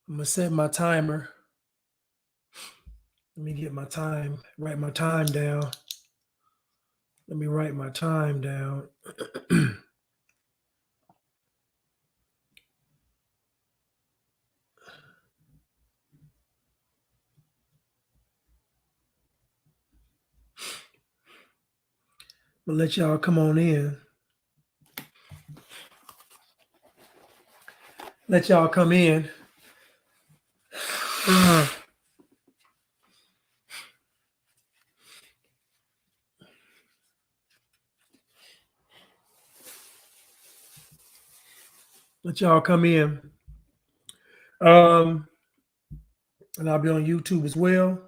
I'm gonna set my timer. Let me get my time, write my time down. Let me write my time down. I'm gonna let y'all come on in. Let y'all come in. Let y'all come in. Um, and I'll be on YouTube as well.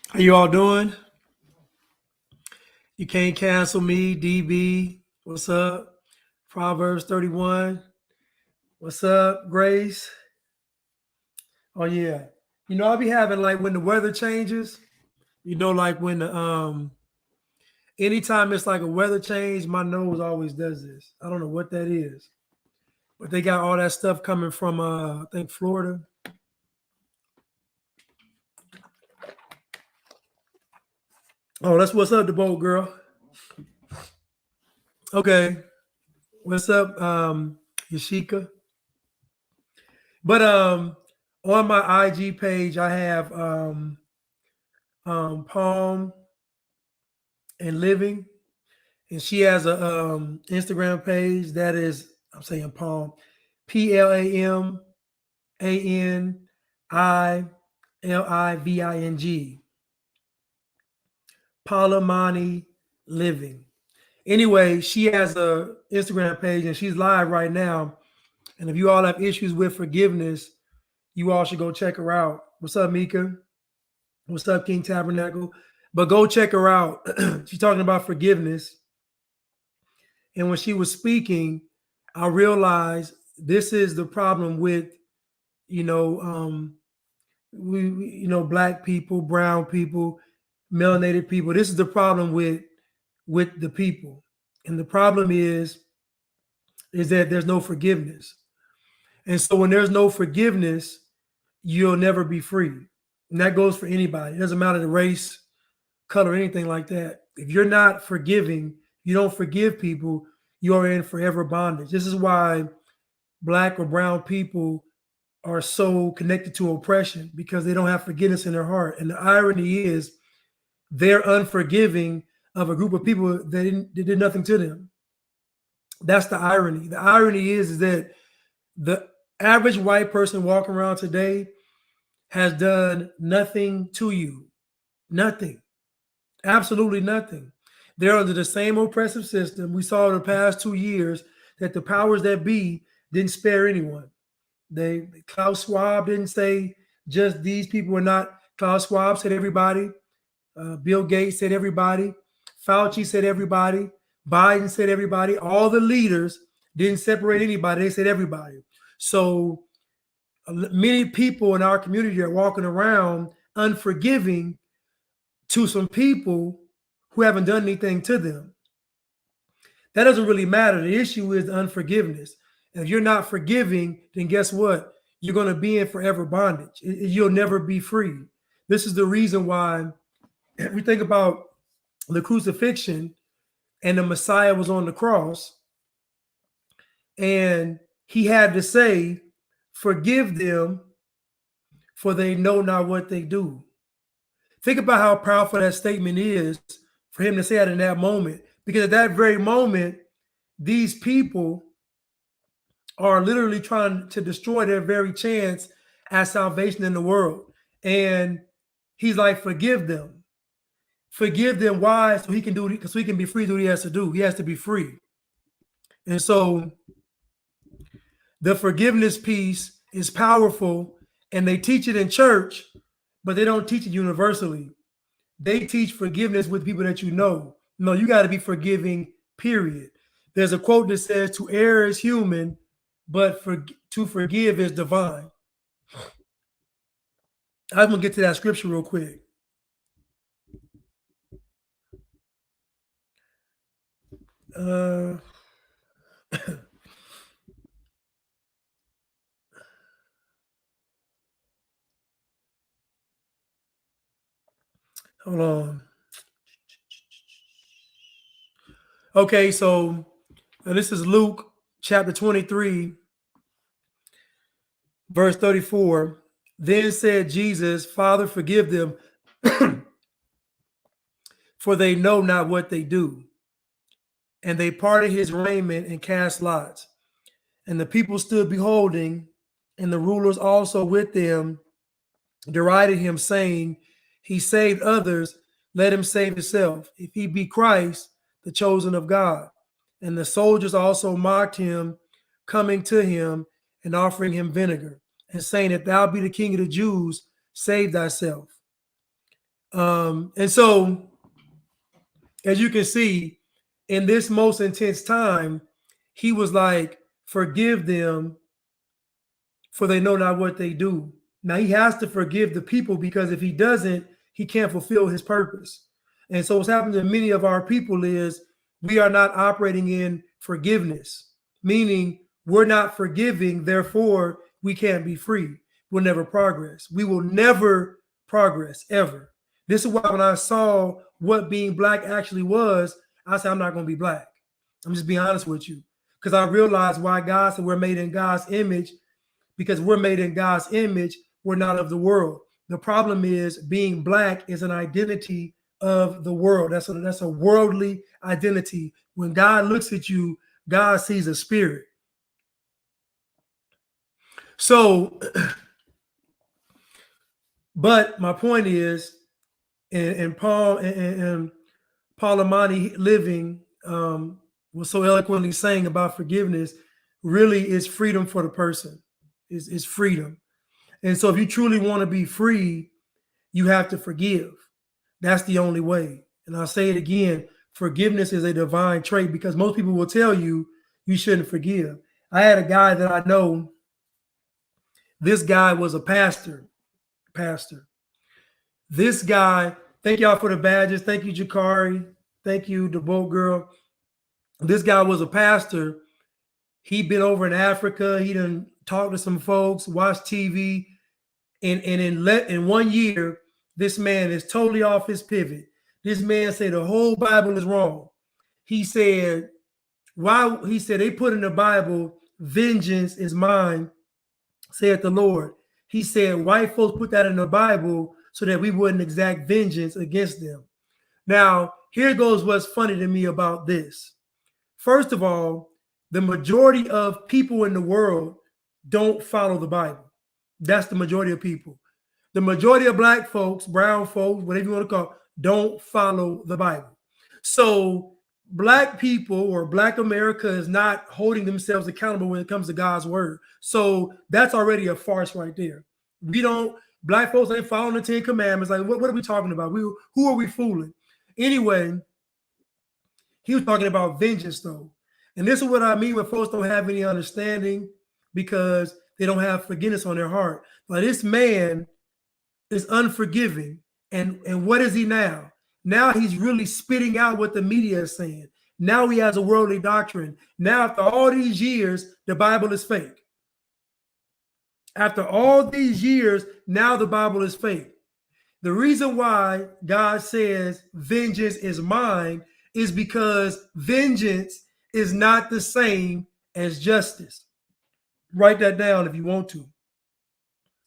How you all doing? You can't cancel me, DB. What's up? Proverbs 31. What's up, Grace? Oh yeah. I'll be having like when the weather changes, like when the anytime it's like a weather change, my nose always does this. I don't know what that is. But they got all that stuff coming from I think Florida. Oh, that's what's up, the boat girl. Okay. What's up, Yashika? But on my IG page, I have Palm and Living, and she has a Instagram page that is, I'm saying Palm, PLAMANILIVING, Palamani Living. Anyway, she has a Instagram page and she's live right now. And if you all have issues with forgiveness, you all should go check her out. What's up, Mika? What's up, King Tabernacle? But go check her out. She's talking about forgiveness. And when she was speaking, I realized this is the problem with, black people, brown people, melanated people. This is the problem with the people. And the problem is that there's no forgiveness. And so when there's no forgiveness, you'll never be free. And that goes for anybody. It doesn't matter the race, color, anything like that. If you're not forgiving, you don't forgive people, you're in forever bondage. This is why black or brown people are so connected to oppression, because they don't have forgiveness in their heart. And the irony is they're unforgiving of a group of people that did nothing to them. That's the irony. The irony is that the average white person walking around today has done nothing to you. Nothing. Absolutely nothing. They're under the same oppressive system. We saw in the past 2 years that the powers that be didn't spare anyone. Klaus Schwab didn't say just these people were not. Klaus Schwab said everybody. Bill Gates said everybody. Fauci said everybody. Biden said everybody. All the leaders didn't separate anybody. They said everybody. So many people in our community are walking around unforgiving to some people who haven't done anything to them. That doesn't really matter. The issue is the unforgiveness. And if you're not forgiving, then guess what? You're going to be in forever bondage. You'll never be free. This is the reason why we think about the crucifixion and the Messiah was on the cross and he had to say, forgive them, for they know not what they do. Think about how powerful that statement is for him to say that in that moment, because at that very moment, these people are literally trying to destroy their very chance at salvation in the world. And he's like, forgive them. Forgive them. Why? So he can do it, because he can be free to do what he has to do. He has to be free. And so the forgiveness piece is powerful, and they teach it in church, but they don't teach it universally. They teach forgiveness with people that you know. No, you got to be forgiving, period. There's a quote that says, "To err is human, but to forgive is divine." I'm going to get to that scripture real quick. Hold on. Okay, so this is Luke chapter 23, verse 34. Then said Jesus, "Father, forgive them, for they know not what they do." And they parted his raiment and cast lots. And the people stood beholding, and the rulers also with them derided him, saying, "He saved others, let him save himself, if he be Christ, the chosen of God." And the soldiers also mocked him, coming to him and offering him vinegar, and saying, "If thou be the king of the Jews, save thyself." And so, as you can see, in this most intense time, he was like, "Forgive them, for they know not what they do." Now he has to forgive the people, because if he doesn't, he can't fulfill his purpose. And so what's happening to many of our people is we are not operating in forgiveness, meaning we're not forgiving, therefore we can't be free. We'll never progress. We will never progress ever. This is why when I saw what being black actually was, I said, I'm not going to be black. I'm just being honest with you, because I realized why God said we're made in God's image, because we're made in God's image. We're not of the world. The problem is being black is an identity of the world. That's a worldly identity. When God looks at you, God sees a spirit. So, but my point is, and Paul and Paul Amani Living was so eloquently saying about forgiveness, really is freedom for the person. Is freedom. And so if you truly want to be free, you have to forgive. That's the only way. And I'll say it again, forgiveness is a divine trait, because most people will tell you you shouldn't forgive. I had a guy that I know, this guy was a pastor. This guy, thank y'all for the badges. Thank you, Jakari. Thank you, the boat girl. This guy was a pastor. He'd been over in Africa. He done talked to some folks, watched TV. And in 1 year, this man is totally off his pivot. This man said the whole Bible is wrong. He said, why? He said they put in the Bible, "Vengeance is mine, saith the Lord." He said white folks put that in the Bible so that we wouldn't exact vengeance against them. Now, here goes what's funny to me about this. First of all, the majority of people in the world don't follow the Bible. That's the majority of people. The majority of black folks, brown folks, whatever you want to call it, don't follow the Bible. So black people or black America is not holding themselves accountable when it comes to God's word. So that's already a farce right there. Black folks ain't following the 10 commandments. Like, what are we talking about? Who are we fooling? Anyway, he was talking about vengeance though. And this is what I mean when folks don't have any understanding, because they don't have forgiveness on their heart. But this man is unforgiving. And what is he now? Now he's really spitting out what the media is saying. Now he has a worldly doctrine. Now, after all these years, the Bible is fake. After all these years, now the Bible is fake. The reason why God says vengeance is mine is because vengeance is not the same as justice. Write that down if you want to.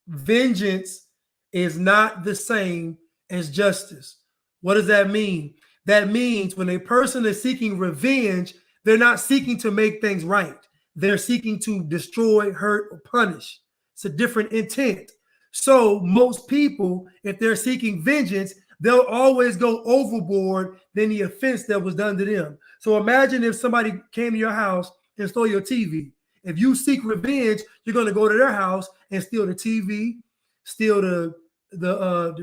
Vengeance is not the same as justice. What does that mean? That means when a person is seeking revenge, they're not seeking to make things right. They're seeking to destroy, hurt, or punish. It's a different intent. So most people, if they're seeking vengeance, they'll always go overboard than the offense that was done to them. So imagine if somebody came to your house and stole your TV. If you seek revenge, you're going to go to their house and steal the TV, steal the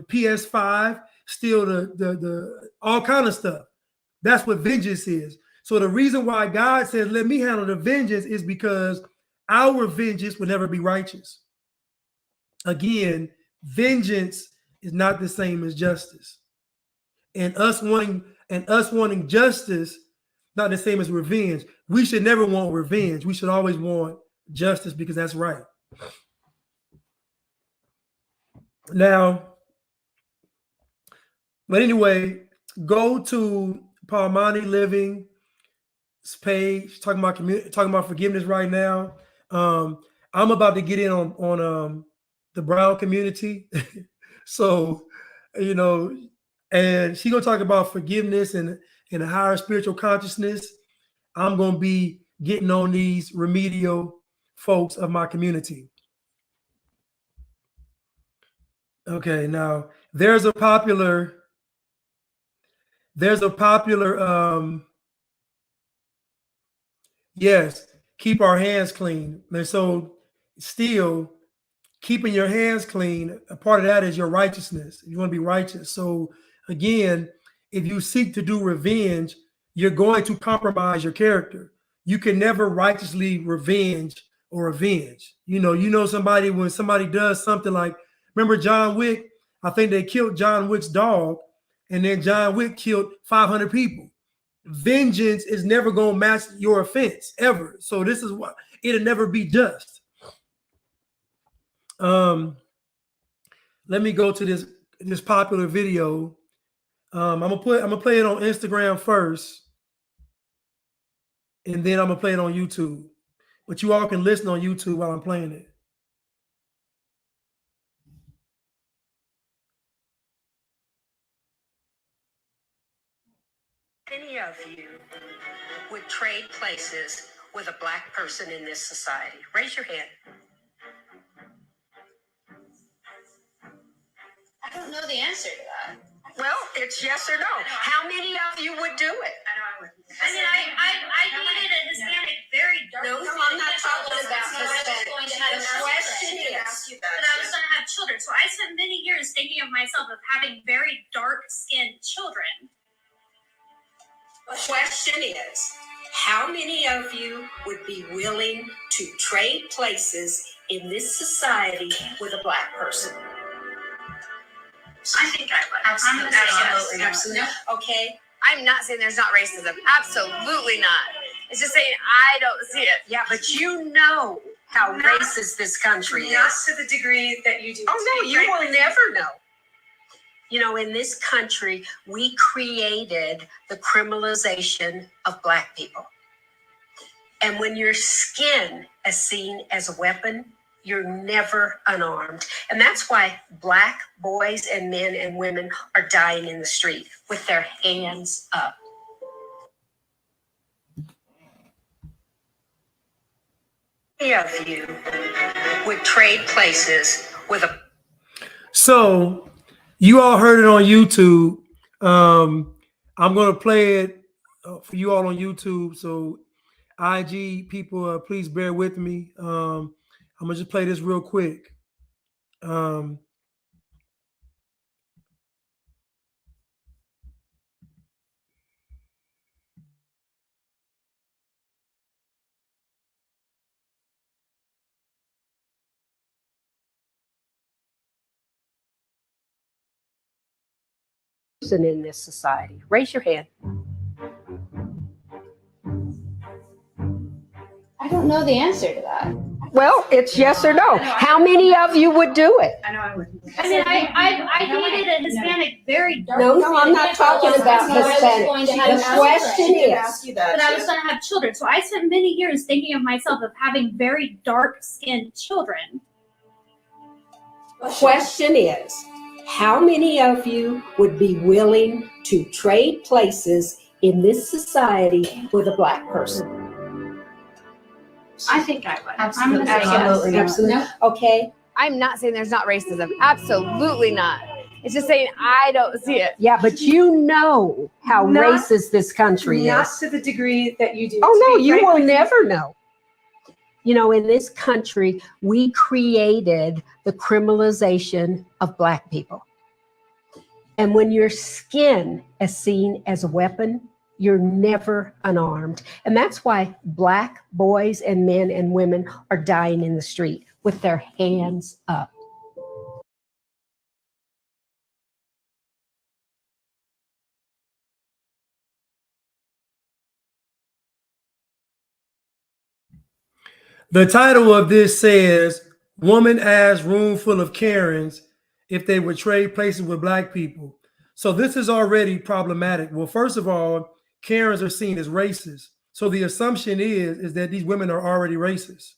PS5, steal the all kind of stuff. That's what vengeance is. So the reason why God says, let me handle the vengeance is because our vengeance will never be righteous. Again, vengeance is not the same as justice. And us wanting justice, not the same as revenge. We should never want revenge. We should always want justice because that's right. Now, but anyway, go to Palmani Living's page, talking about forgiveness right now. I'm about to get in on the Brown community. So, you know, and she's gonna talk about forgiveness and a higher spiritual consciousness. I'm gonna be getting on these remedial folks of my community. Okay, now there's a popular yes, keep our hands clean. And so still keeping your hands clean, a part of that is your righteousness. You want to be righteous. So again, if you seek to do revenge, you're going to compromise your character. You can never righteously revenge or avenge. You know somebody, when somebody does something like, remember John Wick? I think they killed John Wick's dog, and then John Wick killed 500 people. Vengeance is never going to match your offense ever. So this is why it'll never be just. Let me go to this popular video. I'm gonna play it on Instagram first, and then I'm gonna play it on YouTube. But you all can listen on YouTube while I'm playing it. Many of you would trade places with a Black person in this society? Raise your hand. I don't know the answer to that. Well, it's yes or no. How many of you would do it? I know I wouldn't. I mean, I dated a Hispanic, very dark. No, I'm not talking about Hispanic. The question is, but I was going to have children. So I spent many years thinking of myself of having very dark-skinned children. The question is, how many of you would be willing to trade places in this society with a Black person? I think I would. Absolutely. Absolutely. Okay. I'm not saying there's not racism. Absolutely not. It's just saying I don't see it. Yeah, but you know how racist this country is. Not to the degree that you do. Oh, no, you will never know. You know, in this country, we created the criminalization of Black people. And when your skin is seen as a weapon, you're never unarmed. And that's why Black boys and men and women are dying in the street with their hands up. Many of you would trade places with a... So you all heard it on YouTube. I'm going to play it for you all on YouTube. So IG people, please bear with me. I'm gonna just play this real quick. In this society, raise your hand. I don't know the answer to that. Well, it's yes or no. How many of you would do it? I know I wouldn't. I mean, I dated a Hispanic, very dark. No, I'm not talking about Hispanic. The question is, but I was going to have children. So I spent many years thinking of myself of having very dark-skinned children. the question is, how many of you would be willing to trade places in this society with a Black person? I think I would. Absolutely. Absolutely. Absolutely. Okay. I'm not saying there's not racism. Absolutely not. It's just saying I don't see it. Yeah, but you know how racist this country Not is. to the degree that you do. Oh, no, To be you frank will with never know. You know, in this country, we created the criminalization of Black people. And when your skin is seen as a weapon, you're never unarmed. And that's why Black boys and men and women are dying in the street with their hands up. The title of this says, "Woman asks room full of Karens if they would trade places with Black people." So this is already problematic. Well, first of all, Karens are seen as racist. So the assumption is that these women are already racist.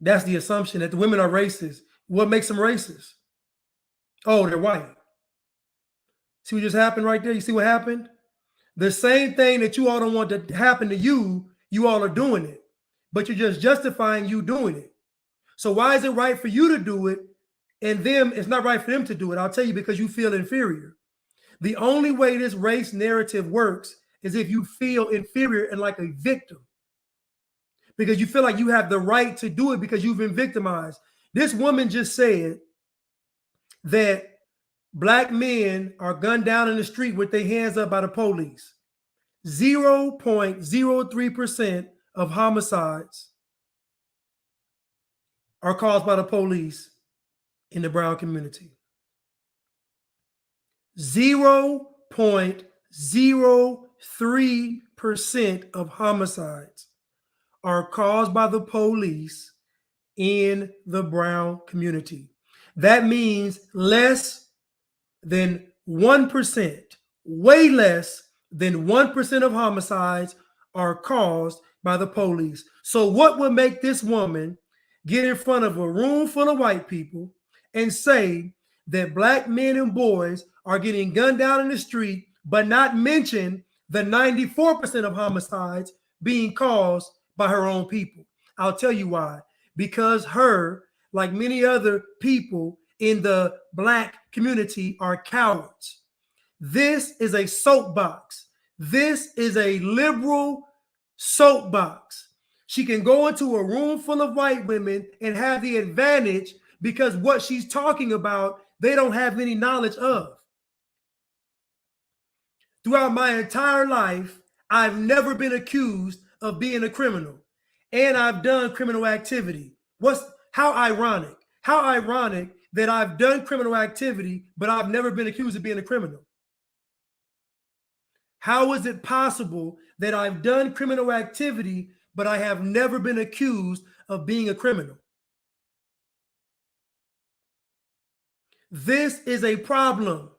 That's the assumption, that the women are racist. What makes them racist? Oh, they're white. See what just happened right there? You see what happened? The same thing that you all don't want to happen to you, you all are doing it. But you're just justifying you doing it. So why is it right for you to do it and them, it's not right for them to do it? I'll tell you, because you feel inferior. The only way this race narrative works is if you feel inferior and like a victim, because you feel like you have the right to do it because you've been victimized. This woman just said that Black men are gunned down in the street with their hands up by the police. 0.03% of homicides are caused by the police in the brown community. 0.03% of homicides are caused by the police in the brown community. That means less than 1%, way less than 1% of homicides are caused by the police. So what would make this woman get in front of a room full of white people and say that Black men and boys are getting gunned down in the street, but not mention the 94% of homicides being caused by her own people? I'll tell you why. Because her, like many other people in the Black community, are cowards. This is a soapbox. This is a liberal soapbox. She can go into a room full of white women and have the advantage because what she's talking about, they don't have any knowledge of. Throughout my entire life, I've never been accused of being a criminal, and I've done criminal activity. How ironic that I've done criminal activity, but I've never been accused of being a criminal. How is it possible that I've done criminal activity, but I have never been accused of being a criminal? This is a problem.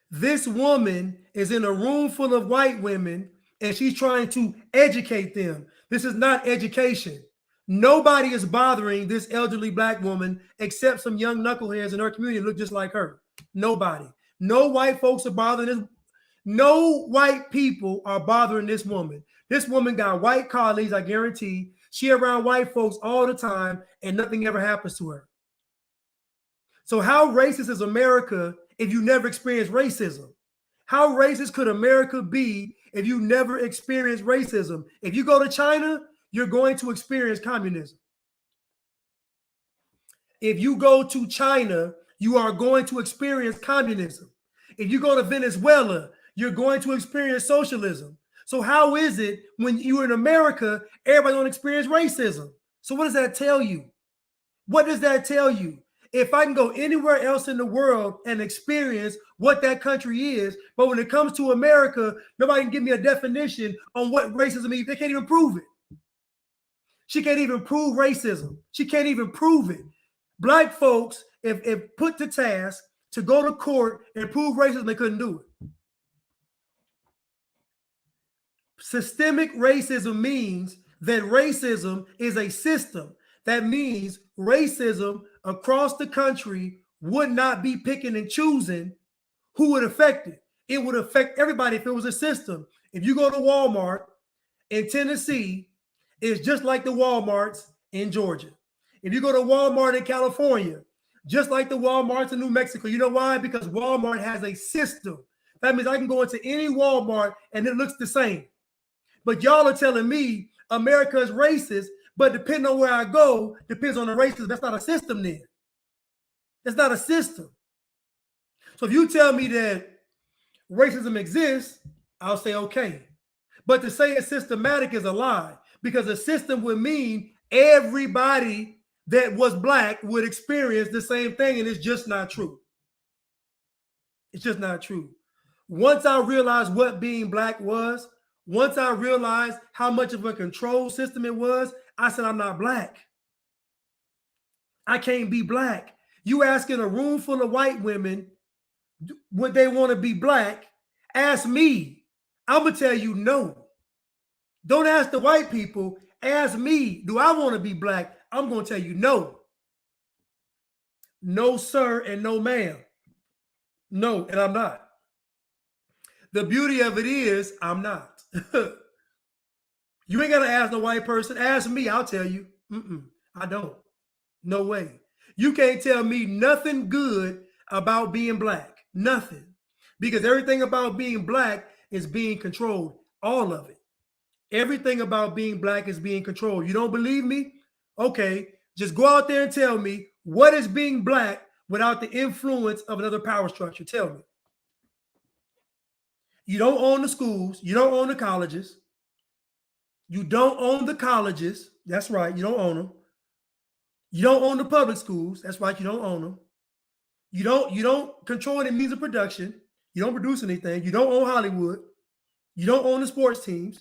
This woman is in a room full of white women and she's trying to educate them. This is not education. Nobody is bothering this elderly Black woman except some young knuckleheads in her community that look just like her. Nobody. No white folks are bothering this. No white people are bothering this woman. This woman got white colleagues, I guarantee. She around white folks all the time and nothing ever happens to her. So how racist is America if you never experienced racism? How racist could America be if you never experienced racism? If you go to China, you're going to experience communism. If you go to China, you are going to experience communism. If you go to Venezuela, you're going to experience socialism. So how is it when you're in America, everybody don't experience racism? So what does that tell you? What does that tell you? If I can go anywhere else in the world and experience what that country is, but when it comes to America, nobody can give me a definition on what racism is. They can't even prove it. She can't even prove racism. She can't even prove it. Black folks, if put to task to go to court and prove racism, they couldn't do it. Systemic racism means that racism is a system. That means racism across the country would not be picking and choosing who would affect it. It would affect everybody if it was a system. If you go to Walmart in Tennessee, it's just like the Walmarts in Georgia. If you go to Walmart in California, just like the Walmarts in New Mexico. You know why? Because Walmart has a system. That means I can go into any Walmart and it looks the same. But y'all are telling me America is racist, but depending on where I go, depends on the racism. That's not a system then. That's not a system. So if you tell me that racism exists, I'll say okay. But to say it's systematic is a lie, because a system would mean everybody that was black would experience the same thing, and it's just not true. It's just not true. Once I realized what being black was, once I realized how much of a control system it was, I said, I'm not black. I can't be black. You asking a room full of white women would they want to be black? Ask me. I'm going to tell you no. Don't ask the white people. Ask me, do I want to be black? I'm going to tell you no. No, sir, and no, ma'am. No, and I'm not. The beauty of it is I'm not. You ain't got to ask no white person. Ask me, I'll tell you. I don't. No way. You can't tell me nothing good about being black. Nothing. Because everything about being black is being controlled. All of it. Everything about being black is being controlled. You don't believe me? Okay. Just go out there and tell me what is being black without the influence of another power structure. Tell me. You don't own the schools. You don't own the colleges. You don't own the colleges. That's right. You don't own them. You don't own the public schools. That's right. You don't own them. You don't control any means of production. You don't produce anything. You don't own Hollywood. You don't own the sports teams.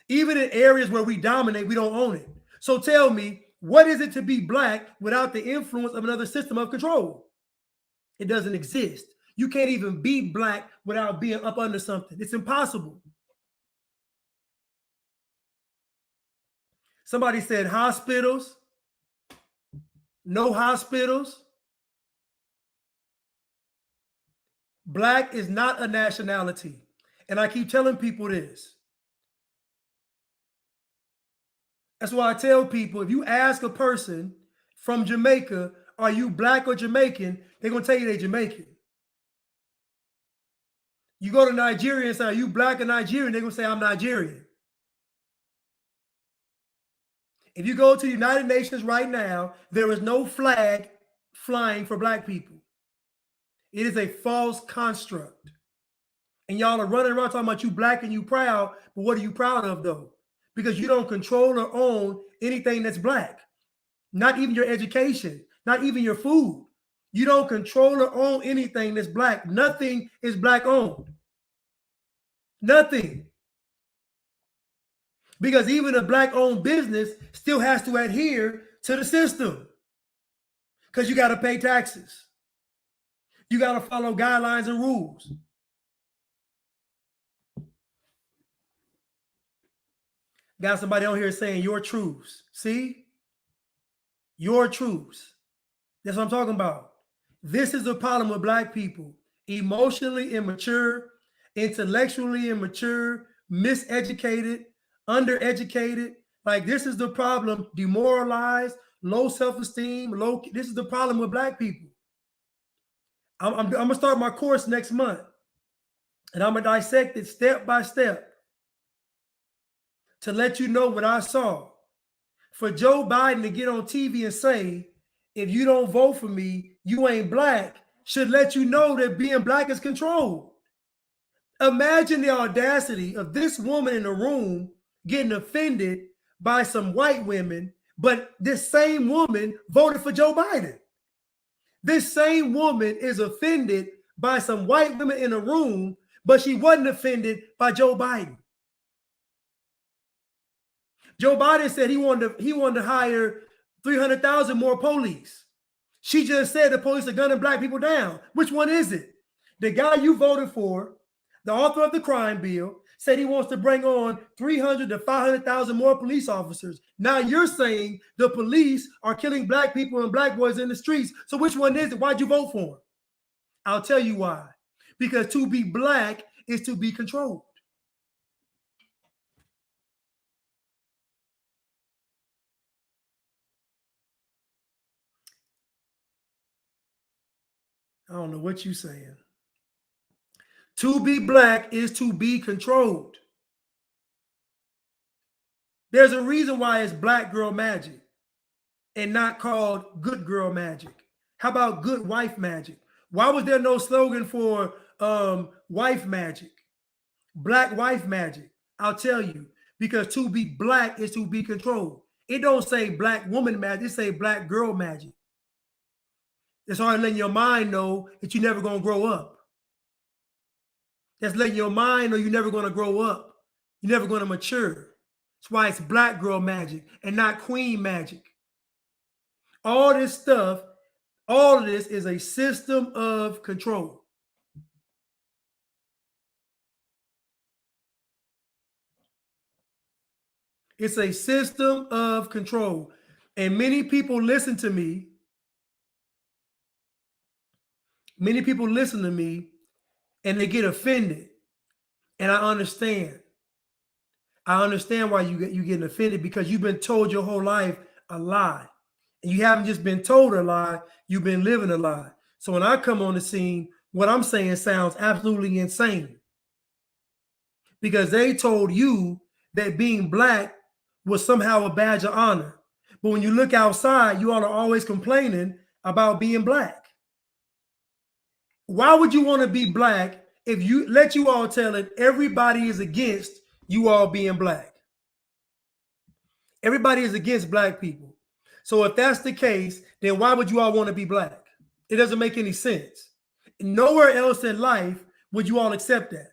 Even in areas where we dominate, we don't own it. So tell me, what is it to be black without the influence of another system of control? It doesn't exist. You can't even be black without being up under something. It's impossible. Somebody said hospitals. No hospitals. Black is not a nationality. And I keep telling people this. That's why I tell people, if you ask a person from Jamaica, are you black or Jamaican? They're going to tell you they're Jamaican. You go to Nigeria and say, are you black or Nigerian? They're going to say, I'm Nigerian. If you go to the United Nations right now, there is no flag flying for black people. It is a false construct. And y'all are running around talking about you black and you proud, but what are you proud of though? Because you don't control or own anything that's black. Not even your education, not even your food. You don't control or own anything that's black. Nothing is black owned. Nothing. Because even a black owned business still has to adhere to the system. Because you got to pay taxes. You got to follow guidelines and rules. Got somebody on here saying your truths. See? Your truths. That's what I'm talking about. This is the problem with black people. Emotionally immature, intellectually immature, miseducated, undereducated. Like this is the problem. Demoralized, low self-esteem, this is the problem with black people. I'm going to start my course next month. And I'm going to dissect it step by step to let you know what I saw. For Joe Biden to get on TV and say, if you don't vote for me, you ain't black, should let you know that being black is controlled. Imagine the audacity of this woman in the room getting offended by some white women, but this same woman voted for Joe Biden. This same woman is offended by some white women in a room, but she wasn't offended by Joe Biden. Joe Biden said he wanted to hire 300,000 more police. She just said the police are gunning black people down. Which one is it? The guy you voted for, the author of the crime bill, said he wants to bring on 300 to 500,000 more police officers. Now you're saying the police are killing black people and black boys in the streets. So which one is it? Why'd you vote for him? I'll tell you why. Because to be black is to be controlled. I don't know what you're saying. To be black is to be controlled. There's a reason why it's black girl magic and not called good girl magic. How about good wife magic? Why was there no slogan for wife magic? Black wife magic. I'll tell you, because to be black is to be controlled. It don't say black woman magic, it say black girl magic. It's already letting your mind know that you're never gonna grow up. That's letting your mind know you're never gonna grow up. You're never gonna mature. That's why it's black girl magic and not queen magic. All this stuff, all of this is a system of control. It's a system of control. And many people listen to me. Many people listen to me and they get offended. And I understand. I understand why you getting offended, because you've been told your whole life a lie. And you haven't just been told a lie, you've been living a lie. So when I come on the scene, what I'm saying sounds absolutely insane. Because they told you that being black was somehow a badge of honor. But when you look outside, you all are always complaining about being black. Why would you want to be black if you let you all tell it everybody is against you all being black? Everybody is against black people. So if that's the case, then why would you all want to be black? It doesn't make any sense. Nowhere else in life would you all accept that.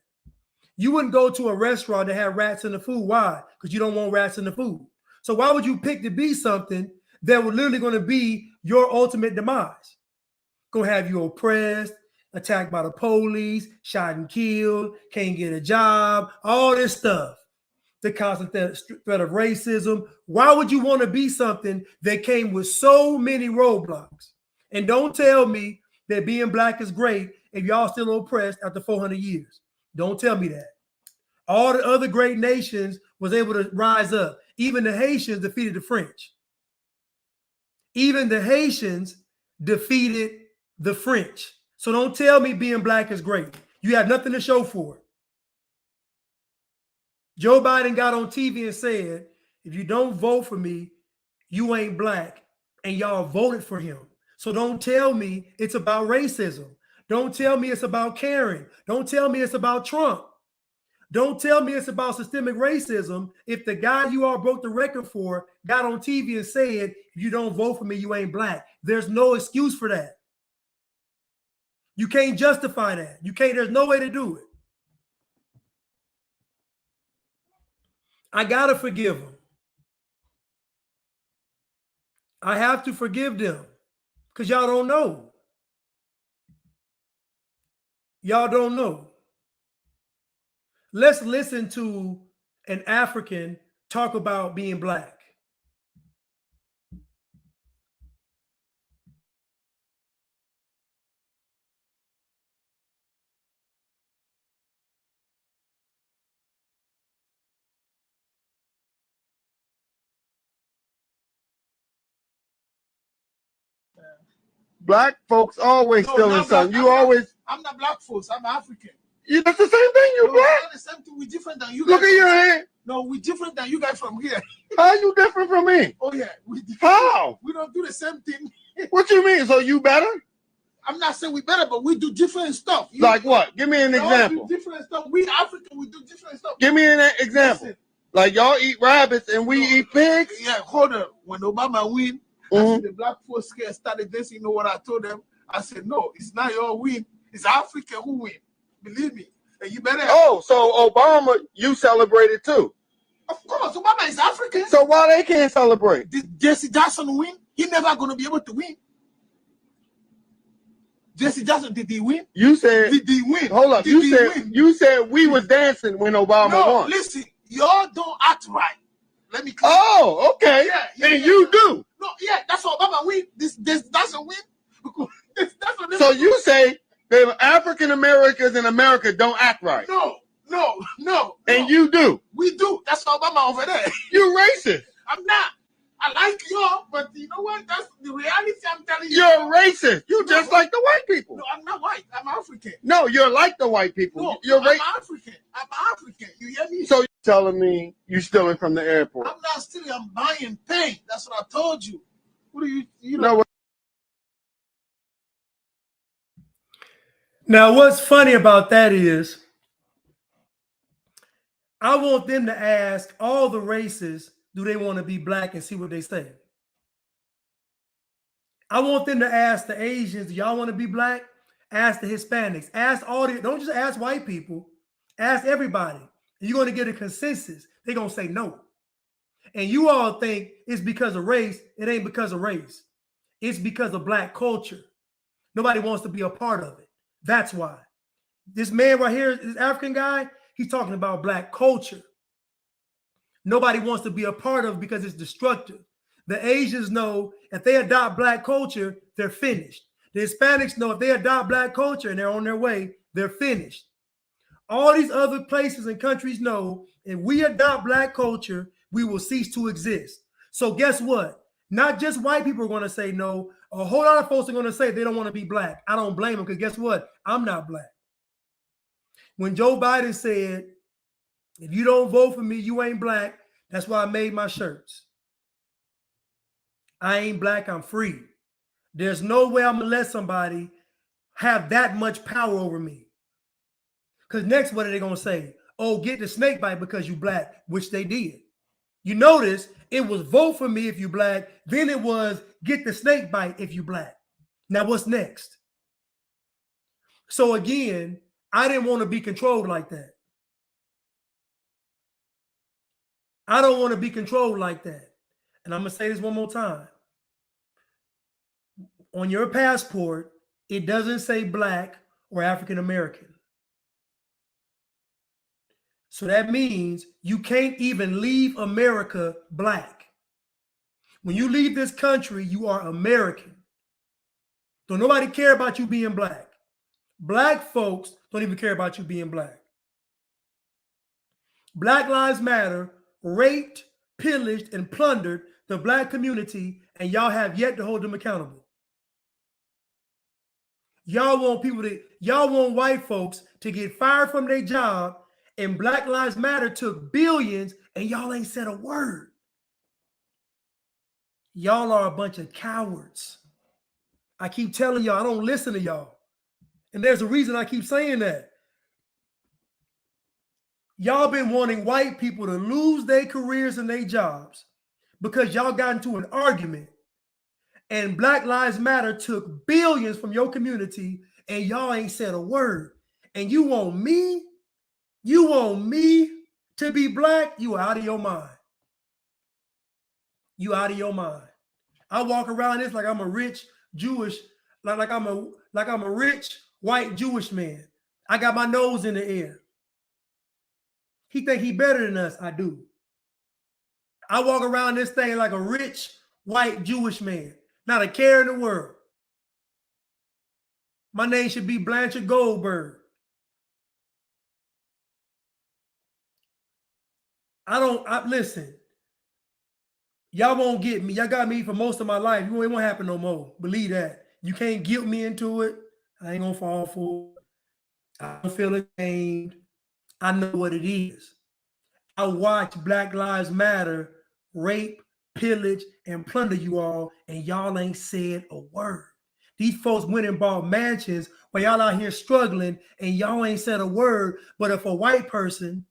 You wouldn't go to a restaurant that had rats in the food. Why? Because you don't want rats in the food. So why would you pick to be something that was literally going to be your ultimate demise? Going to have you oppressed, attacked by the police, shot and killed, can't get a job, all this stuff. The constant threat of racism. Why would you want to be something that came with so many roadblocks? And don't tell me that being black is great if y'all still oppressed after 400 years. Don't tell me that. All the other great nations was able to rise up. Even the Haitians defeated the French. Even the Haitians defeated the French. So don't tell me being black is great. You have nothing to show for it. Joe Biden got on TV and said, if you don't vote for me, you ain't black. And y'all voted for him. So don't tell me it's about racism. Don't tell me it's about Karen. Don't tell me it's about Trump. Don't tell me it's about systemic racism if the guy you all broke the record for got on TV and said, if you don't vote for me, you ain't black. There's no excuse for that. You can't justify that. You can't, there's no way to do it. I gotta forgive them. I have to forgive them because y'all don't know. Y'all don't know. Let's listen to an African talk about being black. Black folks always stealing something. I'm not black folks. I'm African. That's the same thing. You No, black. not the same thing. We're different than you guys. Look at your hand. No, we're different than you guys from here. How you different from me? Oh yeah, we different. How? We don't do the same thing. What you mean? So you better? I'm not saying we better, but we do different stuff. Like what? Give me an We all example. do different stuff. We African, we do different stuff. Give me an example. Listen, Like y'all eat rabbits and we eat pigs? yeah, hold on. When Obama win, I see the black folks scared started this. You know what I told them? I said, no, it's not your win. It's Africa who win. Believe me. And you better. Oh, so Obama, you celebrated too. Of course, Obama is African. So why they can't celebrate? Did Jesse Jackson win? He never going to be able to win. Jesse Jackson, did he win? You said, Did he win? hold up, Did you he said win? you said we was dancing when Obama No, won. listen, y'all don't act right. Let me clear. Oh, okay. Yeah, And you do. No, yeah, that's what Obama win. This doesn't win. Because that's what So you say the African Americans in America don't act right. No. And you do. We do. That's Obama over there. You racist. I'm not. I like y'all, but you know what? That's the reality I'm telling you. You're racist. You just like the white people. No, I'm not white. I'm African. No, you're like the white people. No, You're I'm racist. African. I'm African. You hear me? So you're telling me you stealing from the airport? I'm not stealing. I'm buying paint. That's what I told you. What do you know know? what? Now, what's funny about that is I want them to ask all the races, do they want to be black, and see what they say. I want them to ask the Asians, do y'all want to be black? Ask the Hispanics. Ask all the, don't just ask white people. Ask everybody. You're going to get a consensus. They're going to say no. And you all think it's because of race. It ain't because of race. It's because of black culture. Nobody wants to be a part of it. That's why. This man right here, this African guy, he's talking about black culture. Nobody wants to be a part of it because it's destructive. The Asians know if they adopt black culture, they're finished. The Hispanics know if they adopt black culture and they're on their way, they're finished. All these other places and countries know if we adopt black culture, we will cease to exist. So guess what? Not just white people are going to say no. A whole lot of folks are going to say they don't want to be black. I don't blame them because guess what? I'm not black. When Joe Biden said, if you don't vote for me, you ain't black, that's why I made my shirts. I ain't black, I'm free. There's no way I'm going to let somebody have that much power over me. Because next, what are they going to say? Oh, get the snake bite because you black, which they did. You notice it was vote for me if you black. Then it was get the snake bite if you black. Now what's next? So again, I didn't want to be controlled like that. I don't want to be controlled like that. And I'm going to say this one more time. On your passport, it doesn't say black or African American. So that means you can't even leave America black. When you leave this country, you are American. Don't nobody care about you being black. Black folks don't even care about you being black. Black Lives Matter raped, pillaged, and plundered the black community, and y'all have yet to hold them accountable. Y'all want white folks to get fired from their job, and Black Lives Matter took billions, and y'all ain't said a word. Y'all are a bunch of cowards. I keep telling y'all, I don't listen to y'all. And there's a reason I keep saying that. Y'all been wanting white people to lose their careers and their jobs because y'all got into an argument. And Black Lives Matter took billions from your community and y'all ain't said a word. And you want me to be black? You are out of your mind. You out of your mind. I walk around this like I'm a rich Jewish, like I'm a rich white Jewish man. I got my nose in the air. He think he better than us. I do. I walk around this thing like a rich white Jewish man. Not a care in the world. My name should be Blanchard Goldberg. Listen. Y'all won't get me. Y'all got me for most of my life. It won't happen no more. Believe that. You can't guilt me into it. I ain't gonna fall for it. I don't feel ashamed. I know what it is. I watch Black Lives Matter rape, pillage, and plunder you all, and y'all ain't said a word. These folks went and bought mansions while y'all out here struggling, and y'all ain't said a word. But if a white person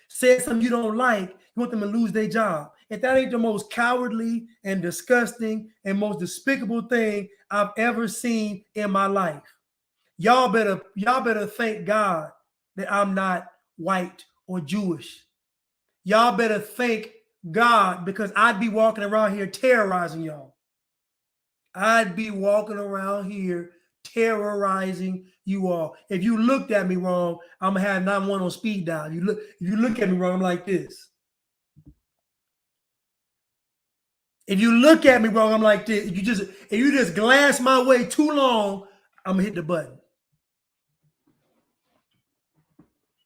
says something you don't like, you want them to lose their job. If that ain't the most cowardly and disgusting and most despicable thing I've ever seen in my life, y'all better thank God that I'm not white or Jewish. Y'all better thank God, because I'd be walking around here terrorizing y'all. I'd be walking around here terrorizing you all. If you looked at me wrong, I'm gonna have 911 on speed dial. If you look at me wrong, I'm like this. If you look at me wrong, I'm like this. If you just glance my way too long, I'm gonna hit the button.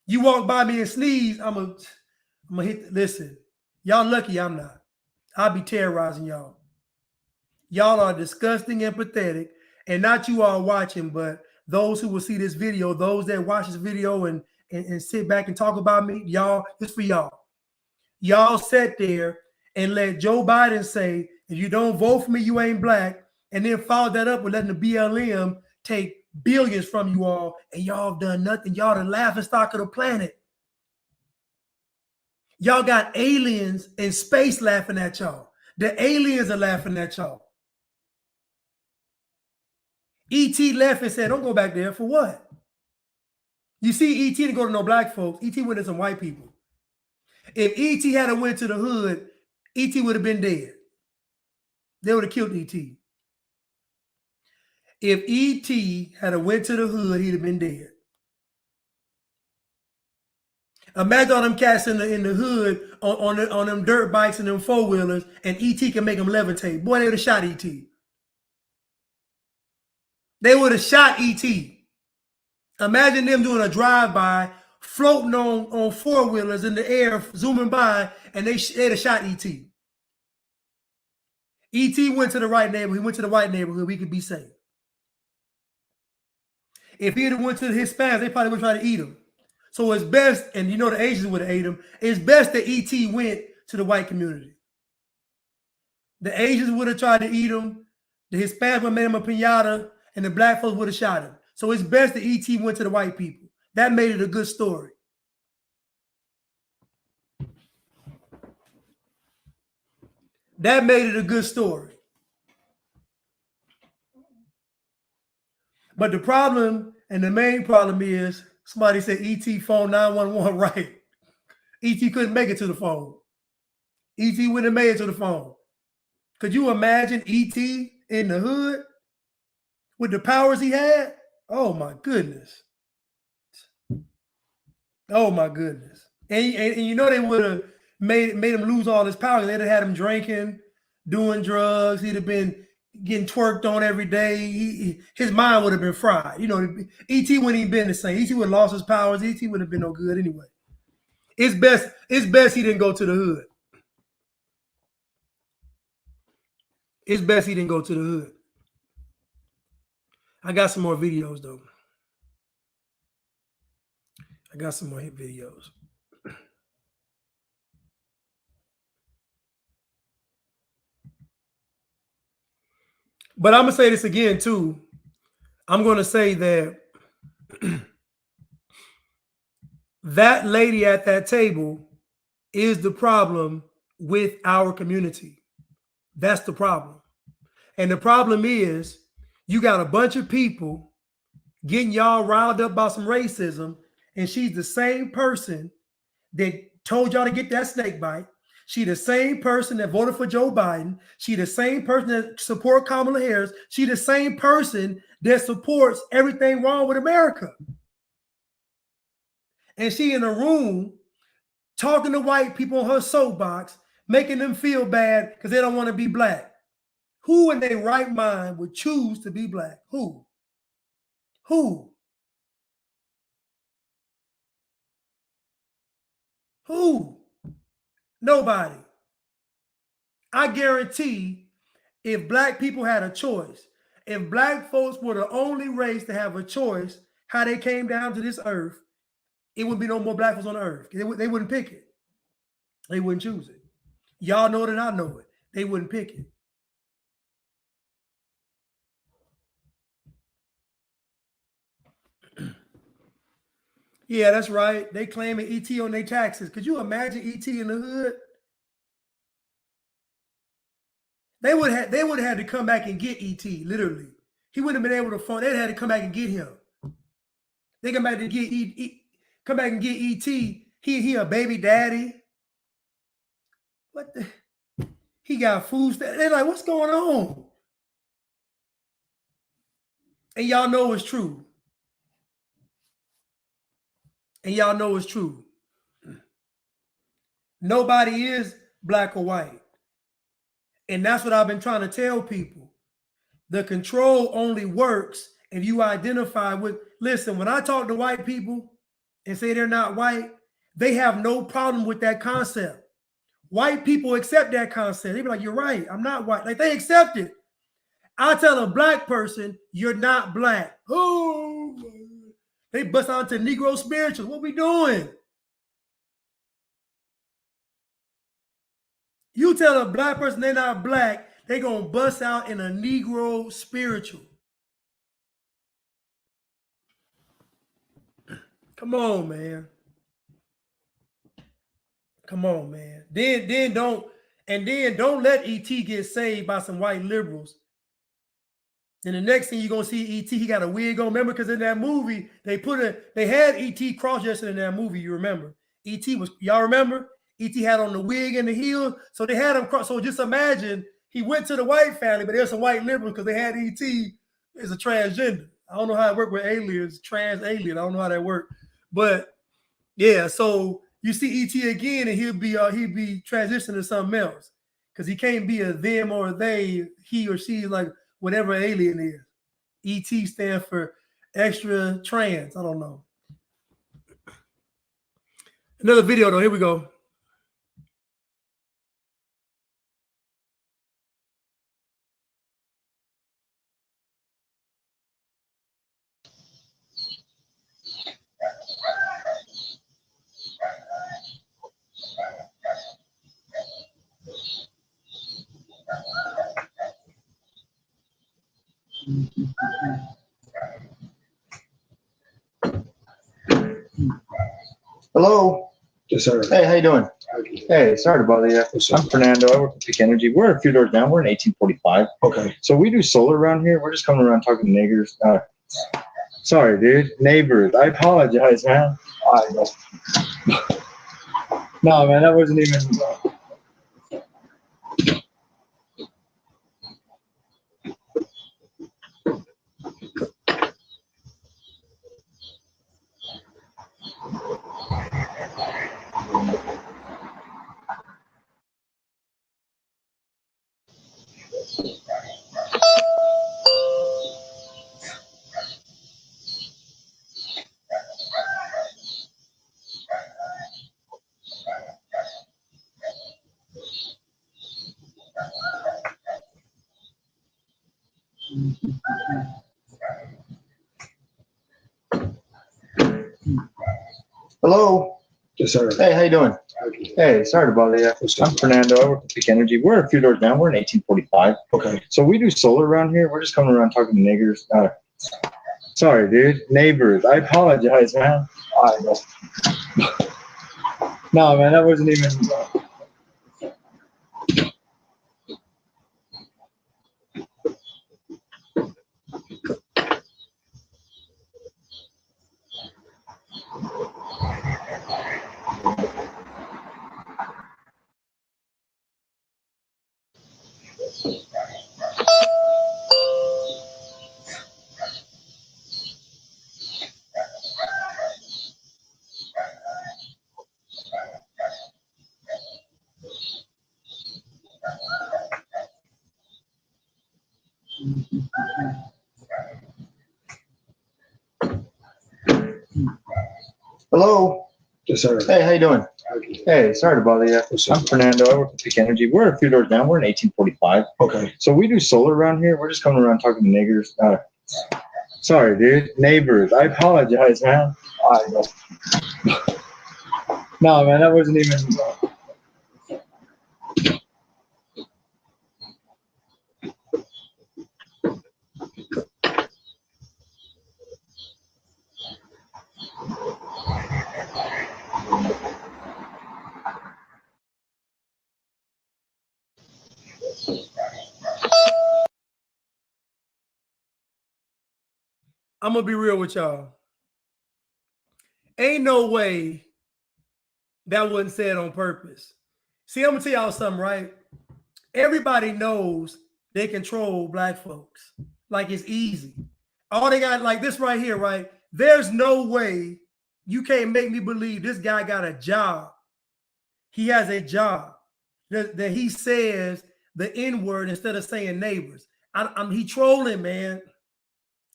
You walk by me and sneeze, I'm gonna hit. Listen, y'all lucky I'm not. I'll be terrorizing y'all. Y'all are disgusting and pathetic, and not you all watching, but those who will see this video, those that watch this video and sit back and talk about me, y'all, this for y'all. Y'all sat there and let Joe Biden say, if you don't vote for me, you ain't black, and then followed that up with letting the BLM take billions from you all, and y'all have done nothing. Y'all the laughing stock of the planet. Y'all got aliens in space laughing at y'all. The aliens are laughing at y'all. E.T. left and said, don't go back there. For what? You see, E.T. didn't go to no black folks. E.T. went to some white people. If E.T. had went to the hood, E.T. would have been dead. They would have killed E.T. If E.T. had went to the hood, he'd have been dead. Imagine all them cats in the hood on them dirt bikes and them four-wheelers, and E.T. can make them levitate. Boy, they would have shot E.T. They would have shot E.T. Imagine them doing a drive-by, floating on four-wheelers in the air, zooming by, and they'd have shot E.T. E.T. went to the right neighborhood. He went to the white neighborhood. We could be safe. If he had went to the Hispanics, they probably would try to eat him. So it's best, and you know the Asians would have ate him, it's best that E.T. went to the white community. The Asians would have tried to eat him, the Hispanics would have made him a piñata, and the black folks would have shot him. So it's best that E.T. went to the white people. That made it a good story. That made it a good story. But the problem, and the main problem is, somebody said E.T. phone 911 right. E.T. couldn't make it to the phone. E.T. wouldn't have made it to the phone. Could you imagine E.T. in the hood with the powers he had? Oh my goodness. Oh my goodness. And you know they would have made him lose all his power. They'd have had him drinking, doing drugs. He'd have been getting twerked on every day. His mind would have been fried. You know, E.T. wouldn't even been the same. E.T. would have lost his powers. E.T. would have been no good anyway. It's best he didn't go to the hood. It's best he didn't go to the hood. I got some more videos though. I got some more hit videos. But I'm going to say this again too. I'm going to say that that lady at that table is the problem with our community. That's the problem. And the problem is you got a bunch of people getting y'all riled up about some racism, and she's the same person that told y'all to get that snake bite. She the same person that voted for Joe Biden. She the same person that support Kamala Harris. She the same person that supports everything wrong with America. And she in a room talking to white people on her soapbox, making them feel bad because they don't want to be black. Who in their right mind would choose to be black? Who? Who? Who? Nobody. I guarantee if black people had a choice, if black folks were the only race to have a choice how they came down to this earth, it wouldn't be no more black folks on the earth. They wouldn't pick it. They wouldn't choose it. Y'all know it and I know it. They wouldn't pick it. Yeah, that's right. They claiming ET on their taxes. Could you imagine ET in the hood? They would have had to come back and get ET, literally. He wouldn't have been able to phone. They'd had to come back and get him. They come back to get come back and get ET. He a baby daddy. What the? He got food. They're like, what's going on? And y'all know it's true. And y'all know it's true. Nobody is black or white. And that's what I've been trying to tell people. The control only works if you identify with, listen, when I talk to white people and say they're not white, they have no problem with that concept. White people accept that concept. They be like, you're right, I'm not white. Like, they accept it. I tell a black person, you're not black. Oh, they bust out into Negro spirituals. What we doing? You tell a black person they're not black, they gonna bust out in a Negro spiritual. Come on, man. Come on, man. Then don't let ET get saved by some white liberals. And the next thing you're gonna see ET, he got a wig on. Remember, because in that movie, they had ET cross-dressing in that movie, you remember. Y'all remember? ET had on the wig and the heels, so they had him cross. So just imagine he went to the white family, but there's some white liberals because they had ET as a transgender. I don't know how it worked with aliens, trans alien. I don't know how that worked. But yeah, so you see ET again, and he'll be transitioning to something else. Because he can't be a them or a they, he or she, like whatever alien is. ET stands for extra trans. I don't know. Another video though. Here we go. Hello. Yes, sir. Hey, how you doing? Hey, sorry to bother you. I'm Fernando. I work at Peak Energy. We're a few doors down. We're in 1845. Okay. So we do solar around here. We're just coming around talking to niggers. Sorry, dude. Neighbors. I apologize, man. No, man, that wasn't even. Hello. Yes, sir. Hey, how you doing? Hey, sorry to bother you. I'm Fernando. I work at Peak Energy. We're a few doors down. We're in 1845. Okay. So we do solar around here. We're just coming around talking to niggers. Sorry, dude. Neighbors. I apologize, man. No, man, that wasn't even. Hello. Yes, sir. Hey, how you doing? Hey, sorry to bother you. I'm Fernando. I work at Peak Energy. We're a few doors down. We're in 1845. Okay. So we do solar around here. We're just coming around talking to niggers. Sorry, dude. Neighbors. I apologize, man. No, man, that wasn't even. I'm gonna be real with y'all. Ain't no way that wasn't said on purpose. See, I'm gonna tell y'all something, right? Everybody knows they control black folks. Like it's easy. All they got, like this right here, right? There's no way you can't make me believe this guy got a job. He has a job that he says the N-word instead of saying neighbors. He trolling, man.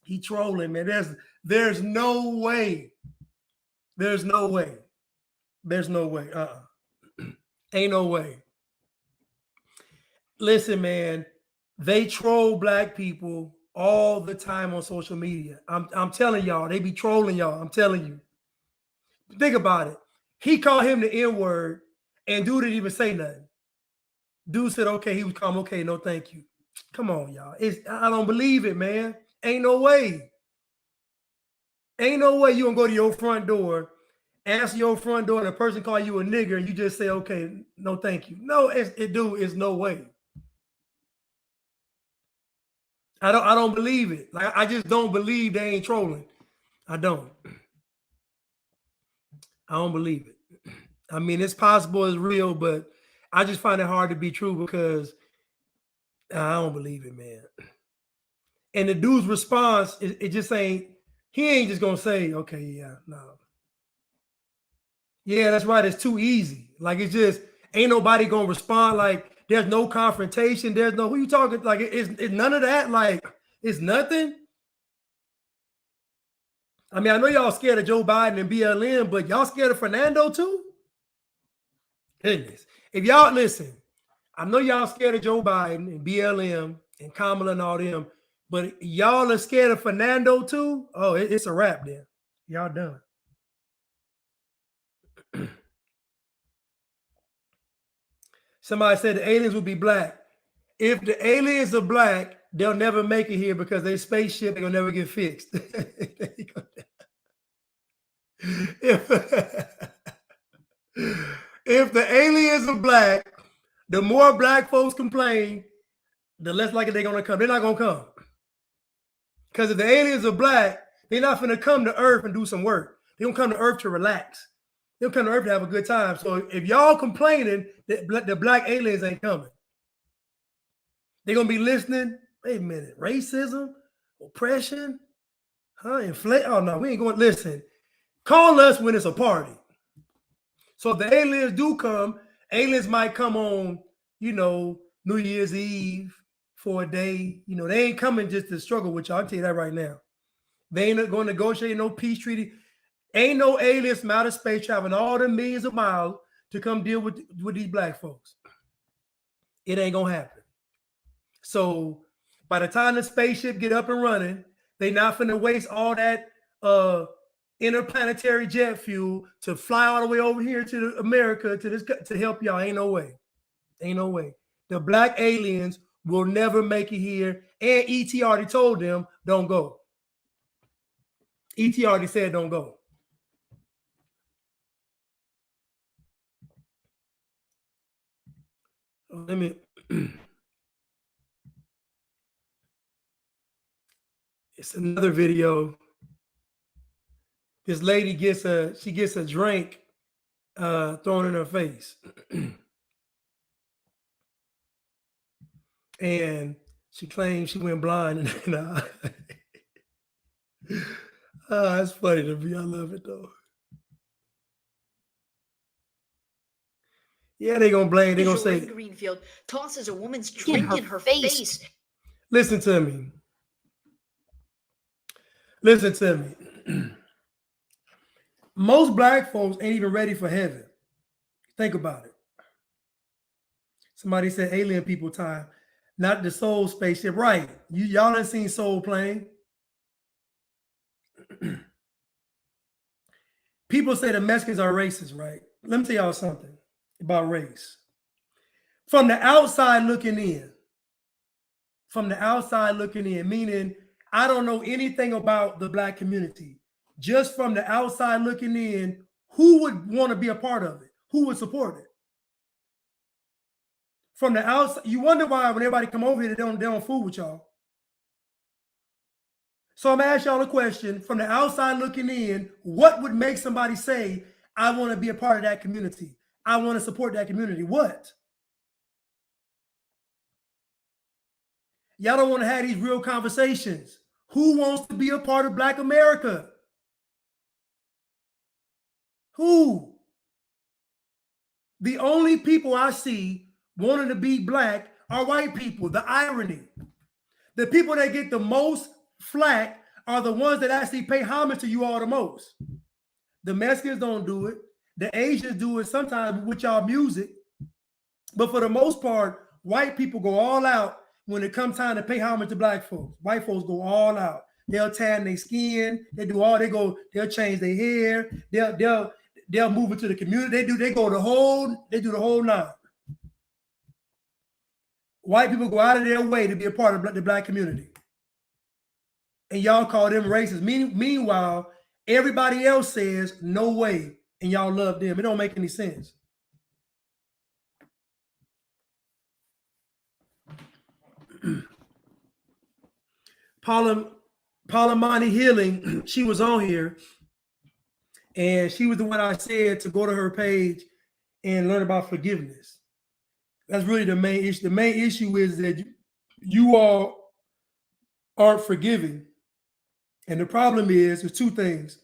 He trolling, man. There's no way. There's no way. There's no way. Ain't no way. Listen, man, they troll black people all the time on social media. I'm telling y'all, they be trolling y'all. I'm telling you. Think about it. He called him the N-word, and dude didn't even say nothing. Dude said, okay, he was calm. Okay, no, thank you. Come on, y'all. I don't believe it, man. Ain't no way. Ain't no way you gonna go to your front door answer your front door and a person call you a nigger and you just say, okay, no, thank you. No, it's no way. I don't believe it. Like, I just don't believe they ain't trolling. I don't believe it. I mean, it's possible, it's real, but I just find it hard to be true because I don't believe it, man. And the dude's response, it just ain't, he ain't just gonna say, okay, yeah, no. Yeah, that's right. It's too easy. Like, it's just, ain't nobody gonna respond. Like, there's no confrontation. There's no, who you talking? Like, it's none of that. Like, it's nothing. I mean, I know y'all scared of Joe Biden and BLM, but y'all scared of Fernando too? Goodness. If y'all listen, I know y'all scared of Joe Biden and BLM and Kamala and all them, but y'all are scared of Fernando too? Oh, it's a wrap then. Y'all done. Somebody said the aliens will be black. If the aliens are black, they'll never make it here because their spaceship they're gonna never get fixed. If the aliens are black, the more black folks complain, the less likely they're gonna come. They're not gonna come. Because if the aliens are black, they're not gonna come to Earth and do some work. They're gonna come to Earth to relax. They'll come to Earth to have a good time. So if y'all complaining that the black aliens ain't coming, they're gonna be listening. Wait a minute, racism, oppression, inflation. Oh no, we ain't going to listen. Call us when it's a party. So if the aliens do come, aliens might come on, New Year's Eve for a day. They ain't coming just to struggle with y'all. I'll tell you that right now. They ain't going to negotiate no peace treaty. Ain't no aliens from outer space traveling all the millions of miles to come deal with these black folks. It ain't gonna happen. So by the time the spaceship get up and running, they not finna waste all that interplanetary jet fuel to fly all the way over here to America to help y'all. Ain't no way. Ain't no way. The black aliens will never make it here. And ET already told them, don't go. ET already said don't go. Let me. It's another video. This lady gets a drink thrown in her face, and she claims she went blind. And that's funny to me. I love it though. Yeah, they're gonna blame. They're gonna say Greenfield tosses a woman's drink in her face. Listen to me. Listen to me. Most black folks ain't even ready for heaven. Think about it. Somebody said alien people time, not the Soul spaceship. Right. Y'all ain't seen Soul plane. People say the Mexicans are racist, right? Let me tell y'all something about race. From the outside looking in, meaning I don't know anything about the black community. Just from the outside looking in, who would want to be a part of it? Who would support it? From the outside, you wonder why when everybody come over here, they don't fool with y'all. So I'm gonna ask y'all a question. From the outside looking in, what would make somebody say, I want to be a part of that community? I want to support that community. What? Y'all don't want to have these real conversations. Who wants to be a part of Black America? Who? The only people I see wanting to be black are white people. The irony. The people that get the most flack are the ones that actually pay homage to you all the most. The Mexicans don't do it. The Asians do it sometimes with y'all music. But for the most part, white people go all out when it comes time to pay homage to black folks. White folks go all out. They'll tan their skin. They'll change their hair. They'll move into the community. They do the whole nine. White people go out of their way to be a part of the black community. And y'all call them racist. Meanwhile, everybody else says, no way. and y'all love them. It don't make any sense. Palamani Healing, she was on here, and she was the one I said to go to her page and learn about forgiveness. That's really the main issue. The main issue is that you all aren't forgiving. And the problem is, there's two things.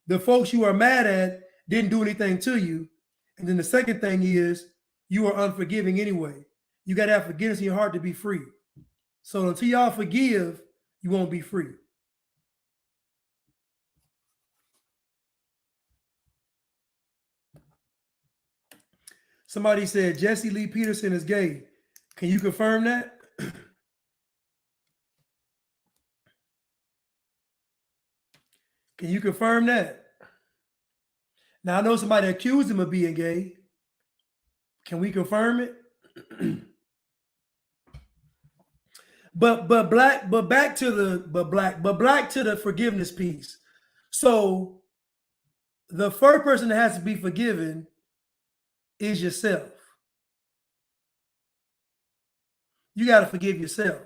The folks you are mad at didn't do anything to you. And then the second thing is, you are unforgiving anyway. You got to have forgiveness in your heart to be free. So until y'all forgive, you won't be free. Somebody said Jesse Lee Peterson is gay. Can you confirm that? Can you confirm that? Now, I know somebody accused him of being gay. Can we confirm it? But back to the forgiveness piece. So the first person that has to be forgiven is yourself. You got to forgive yourself,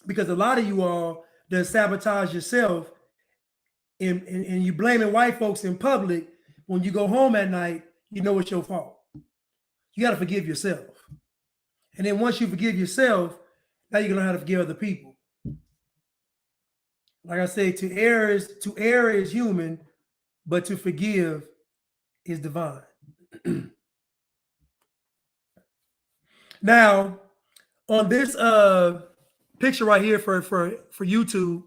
because a lot of you all that sabotage yourself and you blaming white folks in public. When you go home at night, you know it's your fault. You got to forgive yourself. And then once you forgive yourself, now you can learn how to forgive other people. Like I say, to err is human, but to forgive is divine. Now, on this picture right here for YouTube,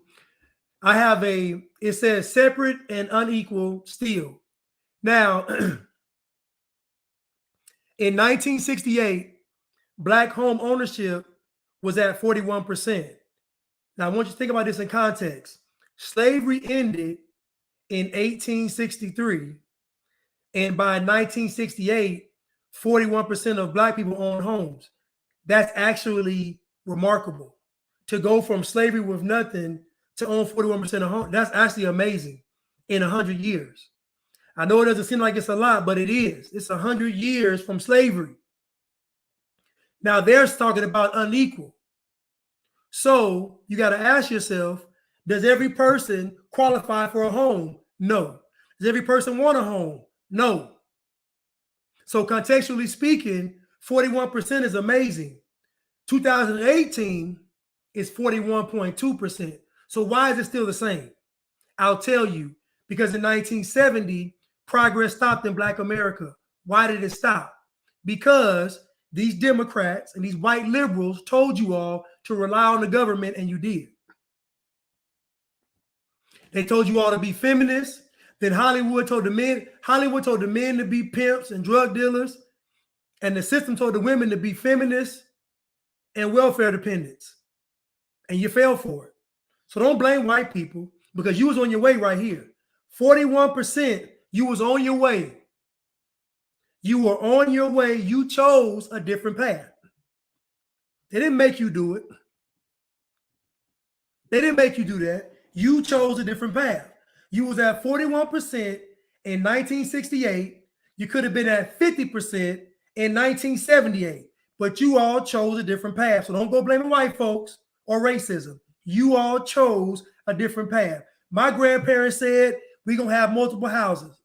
I have it says separate and unequal still. Now, in 1968, Black home ownership was at 41%. Now, I want you to think about this in context. Slavery ended in 1863, and by 1968, 41% of Black people own homes. That's actually remarkable. To go from slavery with nothing to own 41% of homes, that's actually amazing in 100 years. I know it doesn't seem like it's a lot, but it is. It's 100 years from slavery. Now, they're talking about unequal. So you got to ask yourself, does every person qualify for a home? No. Does every person want a home? No. So contextually speaking, 41% is amazing. 2018 is 41.2%. So why is it still the same? I'll tell you, because in 1970, progress stopped in Black America. Why did it stop? Because these Democrats and these white liberals told you all to rely on the government, and you did. They told you all to be feminists. Then Hollywood told the men to be pimps and drug dealers, and the system told the women to be feminists and welfare dependents. And you fell for it. So don't blame white people, because you was on your way right here. 41%, you was on your way. You were on your way. You chose a different path. They didn't make you do it. They didn't make you do that. You chose a different path. You was at 41% in 1968. You could have been at 50% in 1978, but you all chose a different path. So don't go blaming white folks or racism. You all chose a different path. My grandparents said, we're going to have multiple houses.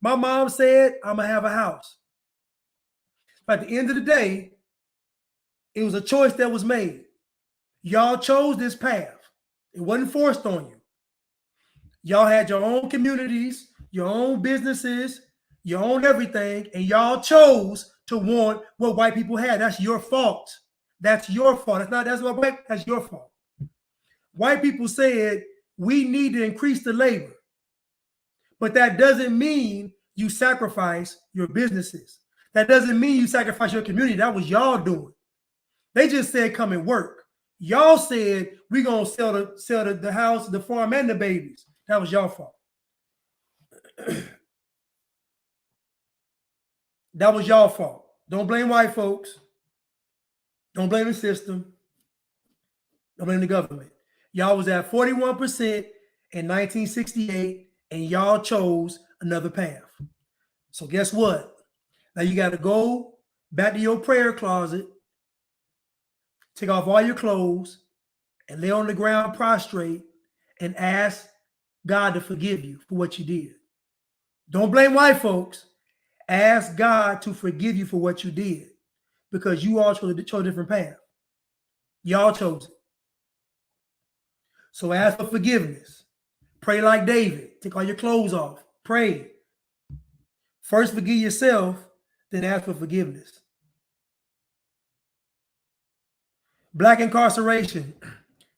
My mom said, I'm going to have a house. But at the end of the day, it was a choice that was made. Y'all chose this path. It wasn't forced on you. Y'all had your own communities, your own businesses, your own everything, and y'all chose to want what white people had. That's your fault. That's your fault. That's your fault. White people said, we need to increase the labor. But that doesn't mean you sacrifice your businesses. That doesn't mean you sacrifice your community. That was y'all doing. They just said, come and work. Y'all said, we're going to sell the house, the farm, and the babies. That was y'all fault. That was y'all fault. Don't blame white folks. Don't blame the system. Don't blame the government. Y'all was at 41% in 1968, and y'all chose another path. So guess what? Now you got to go back to your prayer closet, take off all your clothes, and lay on the ground prostrate and ask God to forgive you for what you did. Don't blame white folks. Ask God to forgive you for what you did, because you all chose a different path. Y'all chose it. So ask for forgiveness. Pray like David. Take all your clothes off. Pray. First forgive yourself, then ask for forgiveness. Black incarceration,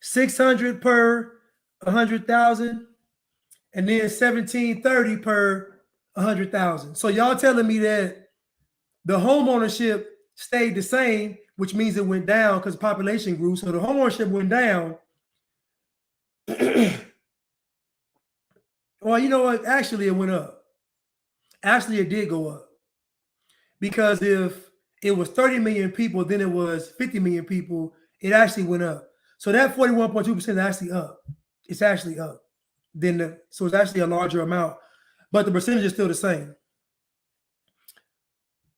600 per 100,000, and then 1730 per 100,000. So y'all telling me that the home ownership stayed the same, which means it went down because population grew. So the home ownership went down. Well, you know what? Actually, it went up. Actually, it did go up. Because if it was 30 million people, then it was 50 million people, it actually went up. So that 41.2% is actually up. It's actually up. So it's actually a larger amount, but the percentage is still the same.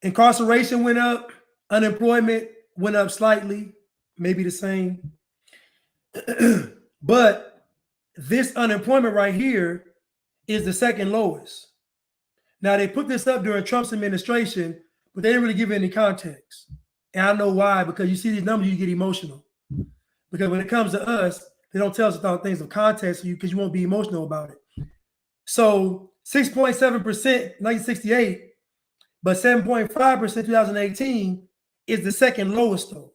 Incarceration went up. Unemployment went up slightly, maybe the same. But this unemployment right here is the second lowest. Now, they put this up during Trump's administration, but they didn't really give any context. And I know why, because you see these numbers, you get emotional. Because when it comes to us, they don't tell us about things of context because you won't be emotional about it. So 6.7% 1968, but 7.5% 2018 is the second lowest though.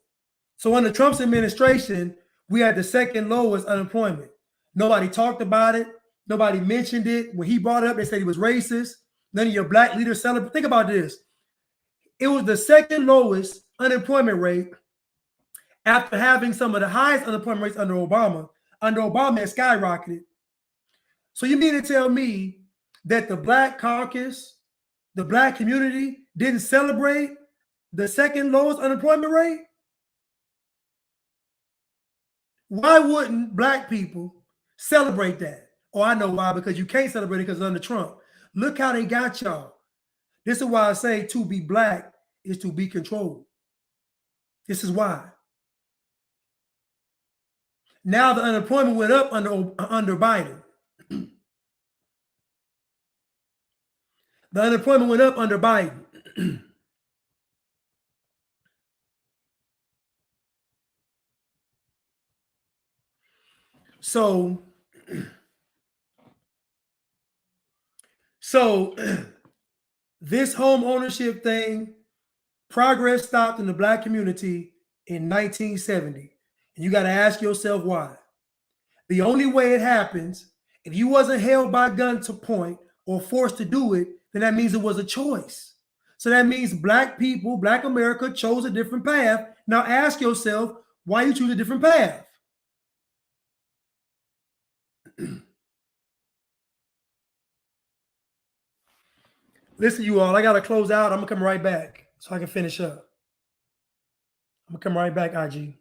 So under Trump's administration, we had the second lowest unemployment. Nobody talked about it. Nobody mentioned it. When he brought it up, they said he was racist. None of your black leaders celebrate. Think about this. It was the second lowest unemployment rate after having some of the highest unemployment rates under Obama. Under Obama, it skyrocketed. So you mean to tell me that the black caucus, the black community didn't celebrate the second lowest unemployment rate? Why wouldn't black people celebrate that? Oh, I know why, because you can't celebrate it because under Trump. Look how they got y'all. This is why I say to be black is to be controlled. This is why. Now the unemployment went up under Biden. The unemployment went up under Biden. So this home ownership thing, progress stopped in the black community in 1970. And you got to ask yourself why. The only way it happens, if you wasn't held by gun to point or forced to do it, then that means it was a choice. So that means black people, black America chose a different path. Now ask yourself why you choose a different path. Listen, you all, I got to close out. I'm going to come right back so I can finish up. I'm going to come right back, IG.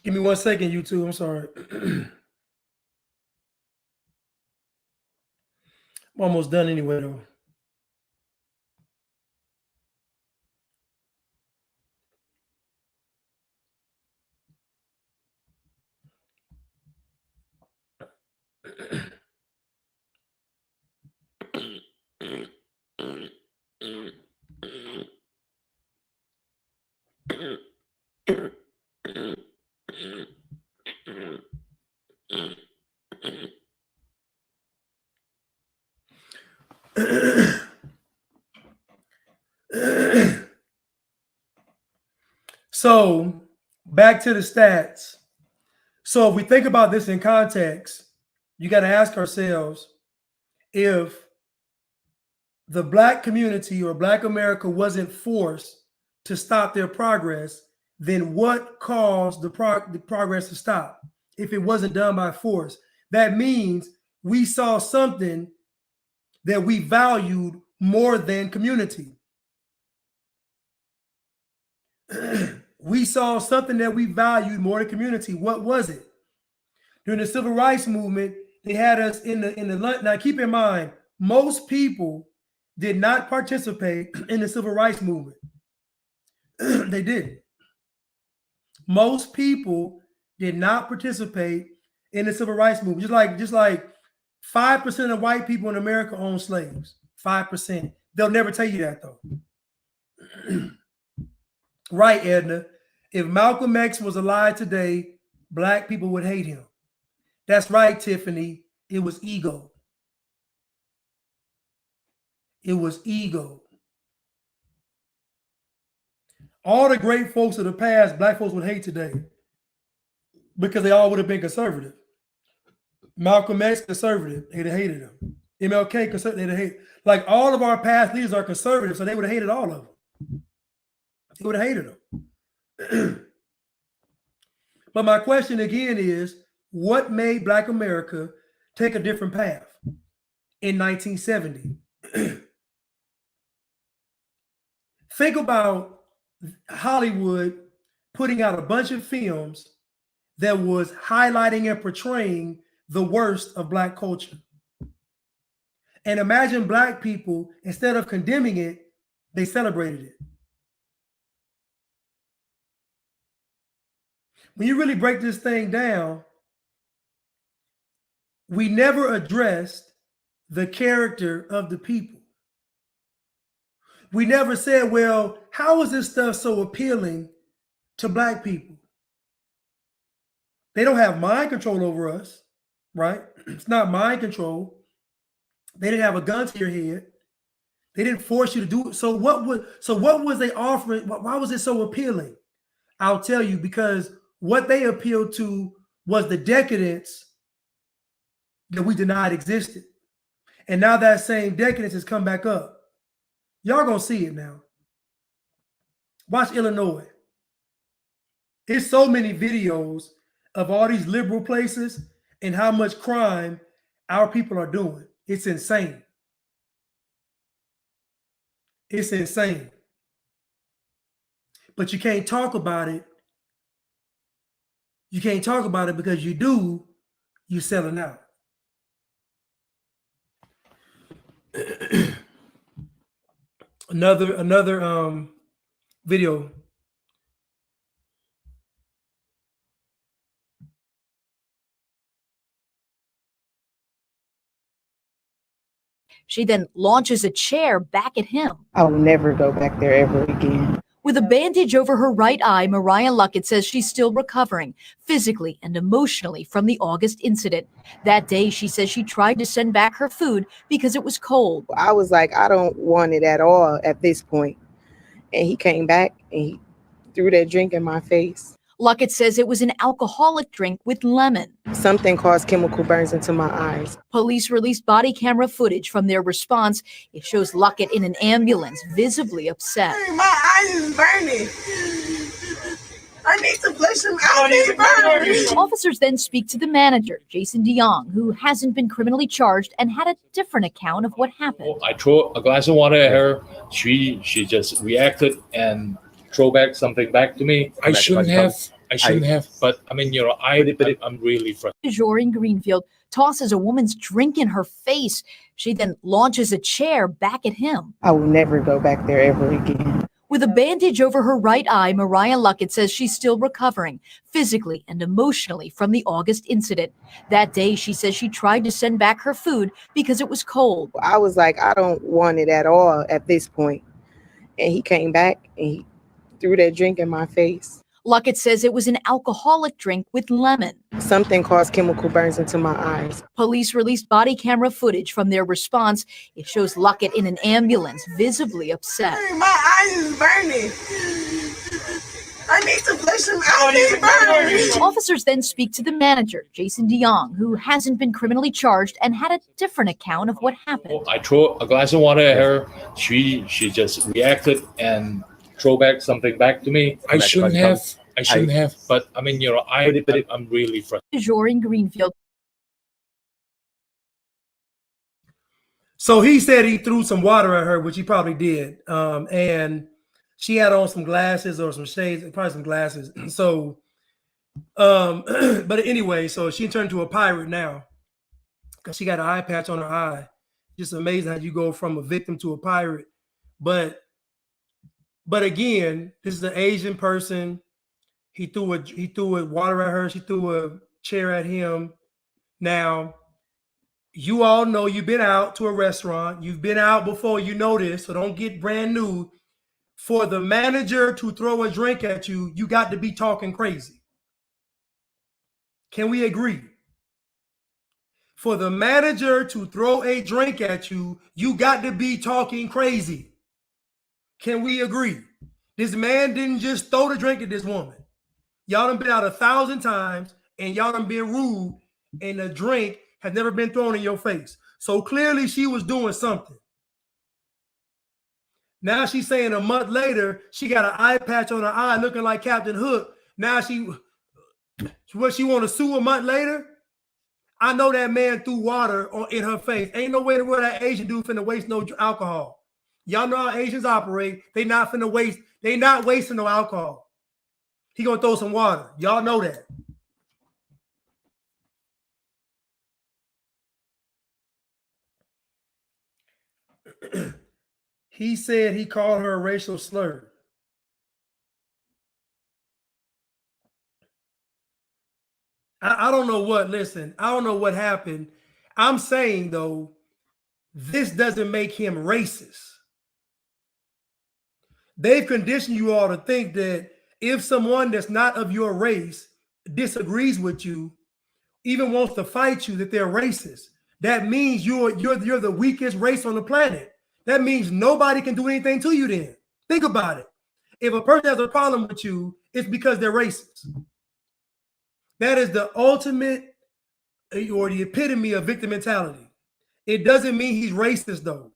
Give me 1 second, YouTube. I'm sorry. I'm almost done anyway, though. So back to the stats. So if we think about this in context, you got to ask ourselves, if the Black community or Black America wasn't forced to stop their progress, then what caused the progress to stop? If it wasn't done by force, that means we saw something that we valued more than community. We saw something that we valued more than community. What was it? During the Civil Rights Movement, they had us in the now keep in mind, most people did not participate in the Civil Rights Movement. They didn't. Most people did not participate in the Civil Rights Movement. Just like 5% of white people in America own slaves. 5%. They'll never tell you that though. Right, Edna. If Malcolm X was alive today, Black people would hate him. That's right, Tiffany. It was ego. It was ego. All the great folks of the past, Black folks would hate today because they all would have been conservative. Malcolm X, conservative, they'd have hated him. MLK, conservative, they'd have hated. Like all of our past leaders are conservative, so they would have hated all of them. They would have hated them. But my question again is, what made Black America take a different path in 1970? Think about Hollywood putting out a bunch of films that was highlighting and portraying the worst of Black culture. And imagine Black people, instead of condemning it, they celebrated it. When you really break this thing down, we never addressed the character of the people. We never said, well, how is this stuff so appealing to Black people? They don't have mind control over us, right? It's not mind control. They didn't have a gun to your head. They didn't force you to do it. So what was they offering? Why was it so appealing? I'll tell you, because what they appealed to was the decadence that we denied existed. And now that same decadence has come back up. Y'all gonna see it now. Watch Illinois. It's so many videos of all these liberal places and how much crime our people are doing. It's insane. It's insane. But you can't talk about it. You can't talk about it because you do, you're selling out. Another video. She then launches a chair back at him. I will never go back there ever again. With a bandage over her right eye, Mariah Luckett says she's still recovering physically and emotionally from the August incident. That day, she says she tried to send back her food because it was cold. I was like, I don't want it at all at this point. And he came back and he threw that drink in my face. Luckett says it was an alcoholic drink with lemon. Something caused chemical burns into my eyes. Police released body camera footage from their response. It shows Luckett in an ambulance, visibly upset. Hey, my eyes is burning. I need to flush them out. They burn. Officers then speak to the manager, Jason DeYoung, who hasn't been criminally charged and had a different account of what happened. I threw a glass of water at her. She just reacted and throw back something back to me. I shouldn't have, but I mean, I'm really frustrated. Jory in Greenfield tosses a woman's drink in her face. She then launches a chair back at him. I will never go back there ever again. With a bandage over her right eye, Mariah Luckett says she's still recovering physically and emotionally from the August incident. That day, she says she tried to send back her food because it was cold. I was like, I don't want it at all at this point. And he came back and he threw that drink in my face. Luckett says it was an alcoholic drink with lemon. Something caused chemical burns into my eyes. Police released body camera footage from their response. It shows Luckett in an ambulance, visibly upset. Hey, my eyes is burning. I need to flush him out. He burned. Officers then speak to the manager, Jason DeYoung, who hasn't been criminally charged and had a different account of what happened. I throw a glass of water at her. She just reacted and throw back something back to me. I shouldn't have. But I mean, I'm really frustrated. Jory in Greenfield. So he said he threw some water at her, which he probably did. And she had on some glasses or some shades, probably some glasses. So, but anyway, so she turned to a pirate now because she got an eye patch on her eye. Just amazing how you go from a victim to a pirate. But again, this is an Asian person. He threw water at her. She threw a chair at him. Now, you all know you've been out to a restaurant. You've been out before, you know this, so don't get brand new. For the manager to throw a drink at you, you got to be talking crazy. Can we agree? For the manager to throw a drink at you, you got to be talking crazy. Can we agree? This man didn't just throw the drink at this woman. Y'all done been out 1,000 times and y'all done been rude and the drink has never been thrown in your face. So clearly she was doing something. Now she's saying a month later, she got an eye patch on her eye looking like Captain Hook. Now she want to sue a month later? I know that man threw water in her face. Ain't no way to where that Asian dude finna waste no alcohol. Y'all know how Asians operate. They not finna waste. They not wasting no alcohol. He gonna throw some water. Y'all know that. He said he called her a racial slur. I don't know what, listen, I don't know what happened. I'm saying, though, this doesn't make him racist. They've conditioned you all to think that if someone that's not of your race disagrees with you, even wants to fight you, that they're racist. That means you're the weakest race on the planet. That means nobody can do anything to you then. Think about it. If a person has a problem with you, it's because they're racist. That is the ultimate or the epitome of victim mentality. It doesn't mean he's racist, though.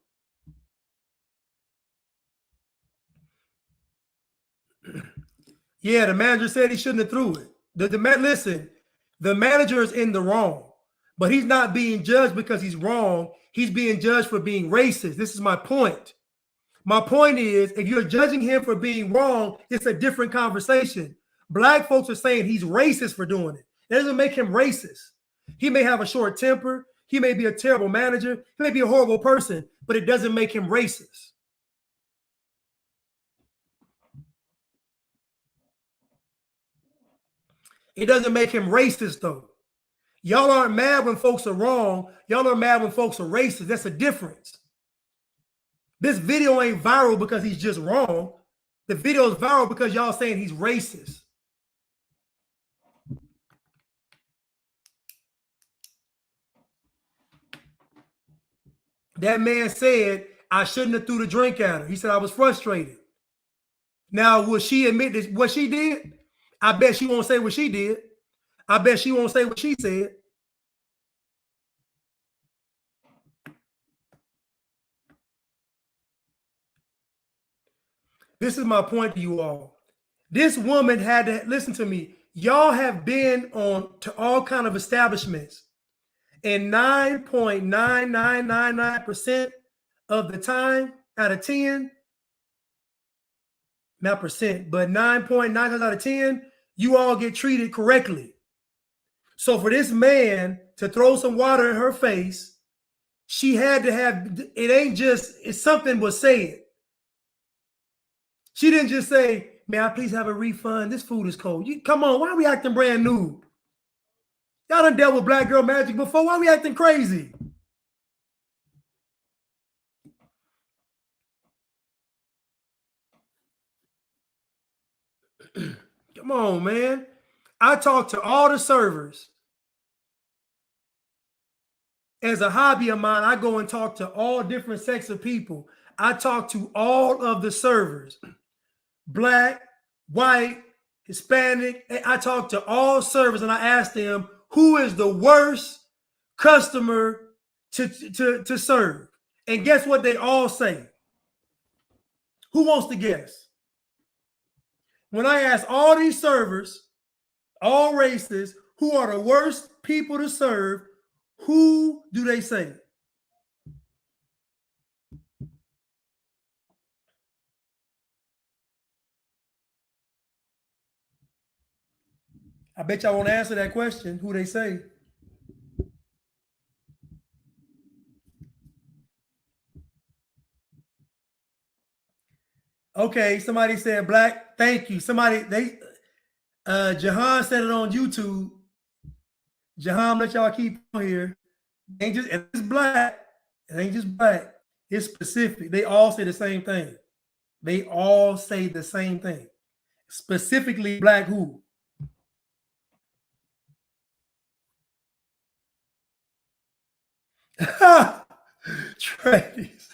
Yeah, the manager said he shouldn't have threw it. Listen, the manager is in the wrong, but he's not being judged because he's wrong. He's being judged for being racist. This is my point. My point is, if you're judging him for being wrong, it's a different conversation. Black folks are saying he's racist for doing it. That doesn't make him racist. He may have a short temper. He may be a terrible manager. He may be a horrible person, but it doesn't make him racist. It doesn't make him racist, though. Y'all aren't mad when folks are wrong. Y'all are mad when folks are racist. That's a difference. This video ain't viral because he's just wrong. The video is viral because y'all saying he's racist. That man said, I shouldn't have threw the drink at her. He said, I was frustrated. Now, will she admit this, what she did? I bet she won't say what she did. I bet she won't say what she said. This is my point to you all. This woman had to, listen to me. Y'all have been on to all kind of establishments, and 9.9999% of the time out of 10, not percent, but 9.9 out of 10, you all get treated correctly. So for this man to throw some water in her face, she had to have, it ain't just, it's something was said. She didn't just say, may I please have a refund? This food is cold. Come on, why are we acting brand new? Y'all done dealt with Black Girl Magic before. Why are we acting crazy? Come on, man. I talk to all the servers. As a hobby of mine, I go and talk to all different sects of people. I talk to all of the servers. Black, white, Hispanic. I talked to all servers and I asked them, who is the worst customer to serve? And guess what they all say? Who wants to guess? When I asked all these servers, all races, who are the worst people to serve, who do they say? I bet y'all won't answer that question, who they say. Okay, somebody said black. Thank you. Jahan said it on YouTube. Jahan, let y'all keep on here. It's black. It ain't just black. It's specific. They all say the same thing. They all say the same thing. Specifically, black who? Trades.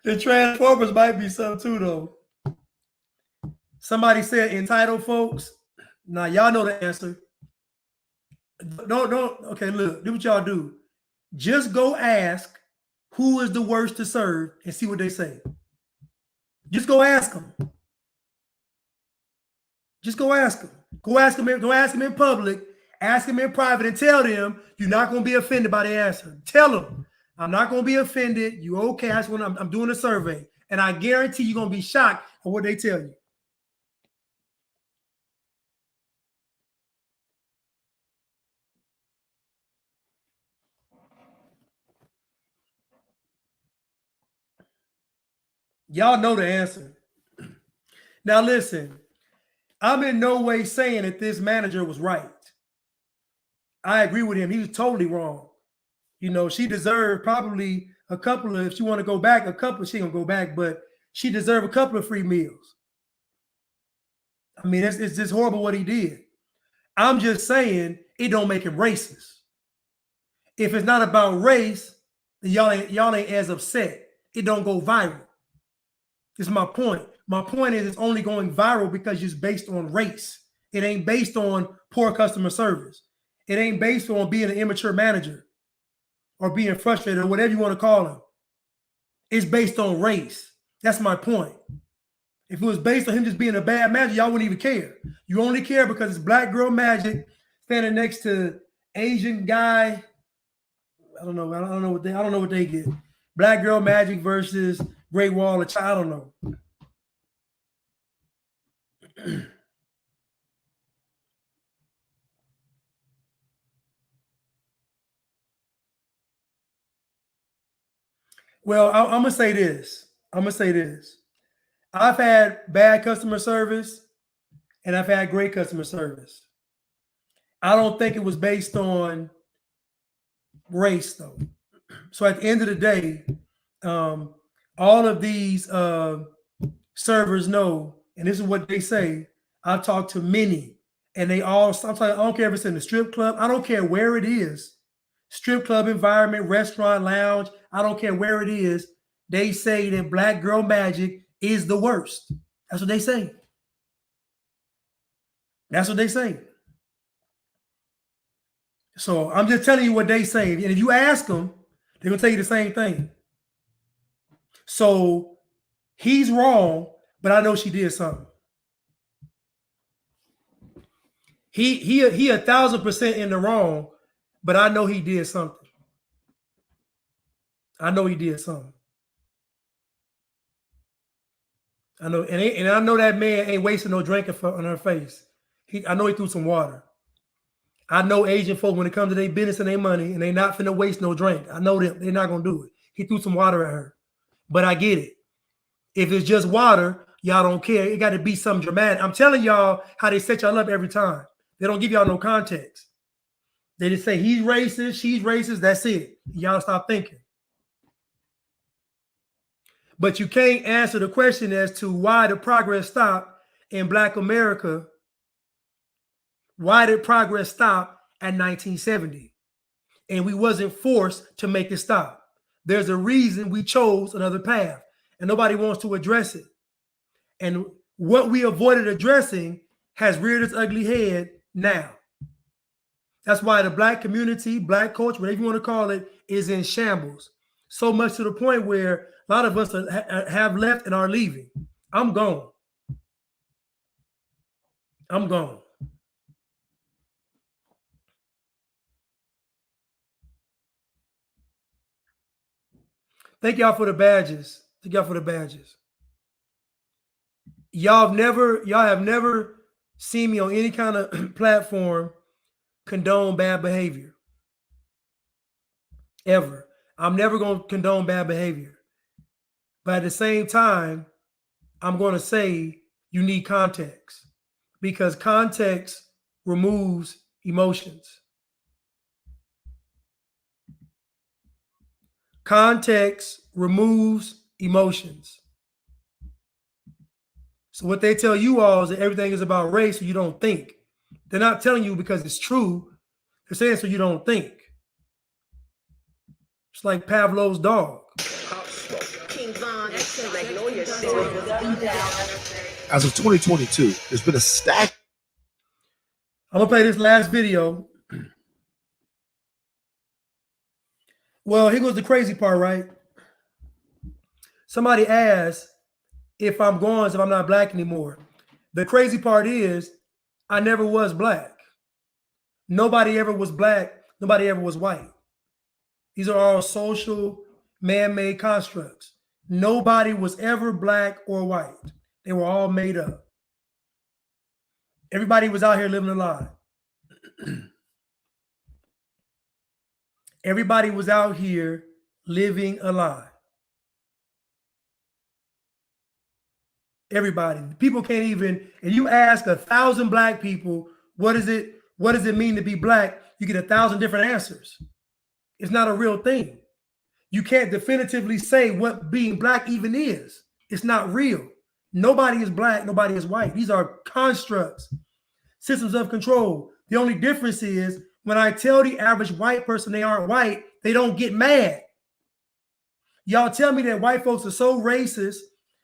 The Transformers might be some too, though. Somebody said entitled folks. Now y'all know the answer. Don't. Okay, look, do what y'all do. Just go ask who is the worst to serve and see what they say. Just go ask them. Just go ask them. Go ask them in public. Ask them in private and tell them you're not going to be offended by the answer. Tell them, I'm not going to be offended. You okay? That's when I'm doing a survey. And I guarantee you're going to be shocked at what they tell you. Y'all know the answer. Now listen, I'm in no way saying that this manager was right. I agree with him. He was totally wrong. You know, she deserved probably a couple of, if she want to go back, she gonna go back, but she deserved a couple of free meals. I mean, it's just horrible what he did. I'm just saying it don't make him racist. If it's not about race, then y'all ain't as upset. It don't go viral. It's my point. My point is it's only going viral because it's based on race. It ain't based on poor customer service. It ain't based on being an immature manager or being frustrated or whatever you want to call him. It's based on race. That's my point. If it was based on him just being a bad manager, y'all wouldn't even care. You only care because it's Black Girl Magic standing next to Asian guy. I don't know what they get. Black Girl Magic versus Great Wall of China. I don't know. Well, I'm gonna say this. I've had bad customer service and I've had great customer service. I don't think it was based on race, though. So at the end of the day, all of these servers know, and this is what they say. I've talked to many, and they all, sometimes I don't care if it's in the strip club. I don't care where it is. Strip club environment, restaurant, lounge. I don't care where it is. They say that Black Girl Magic is the worst. That's what they say. That's what they say. So I'm just telling you what they say. And if you ask them, they're going to tell you the same thing. So he's wrong, but I know she did something. He 1,000% in the wrong, but I know he did something. I know he did something. I know, and I know that man ain't wasting no drink on her face. I know he threw some water. I know Asian folk, when it comes to their business and their money, and they not finna waste no drink. I know them. They're not gonna do it. He threw some water at her. But I get it. If it's just water, y'all don't care. It got to be something dramatic. I'm telling y'all how they set y'all up every time. They don't give y'all no context. They just say he's racist, she's racist. That's it. Y'all stop thinking. But you can't answer the question as to why the progress stopped in Black America. Why did progress stop at 1970? And we wasn't forced to make it stop. There's a reason we chose another path, and nobody wants to address it. And what we avoided addressing has reared its ugly head now. That's why the black community, black culture, whatever you want to call it, is in shambles. So much to the point where a lot of us have left and are leaving. I'm gone. I'm gone. Thank y'all for the badges. Thank y'all for the badges. Y'all have never seen me on any kind of platform condone bad behavior. Ever. I'm never going to condone bad behavior. But at the same time, I'm going to say you need context, because context removes emotions. Context removes emotions. So what they tell you all is that everything is about race, so you don't think. They're not telling you because it's true. They're saying so you don't think. It's like Pavlov's dog. As of 2022, there's been a stack. I'm gonna play this last video. Well, here goes the crazy part, right? Somebody asked if I'm not black anymore. The crazy part is I never was black. Nobody ever was black. Nobody ever was white. These are all social, man-made constructs. Nobody was ever black or white. They were all made up. Everybody was out here living a lie. Everybody was out here living a lie. Everybody. People can't even, if you ask 1,000 black people, what does it mean to be black? You get 1,000 different answers. It's not a real thing. You can't definitively say what being black even is. It's not real. Nobody is black, nobody is white. These are constructs, systems of control. The only difference is when I tell the average white person they aren't white, they don't get mad. Y'all tell me that white folks are so racist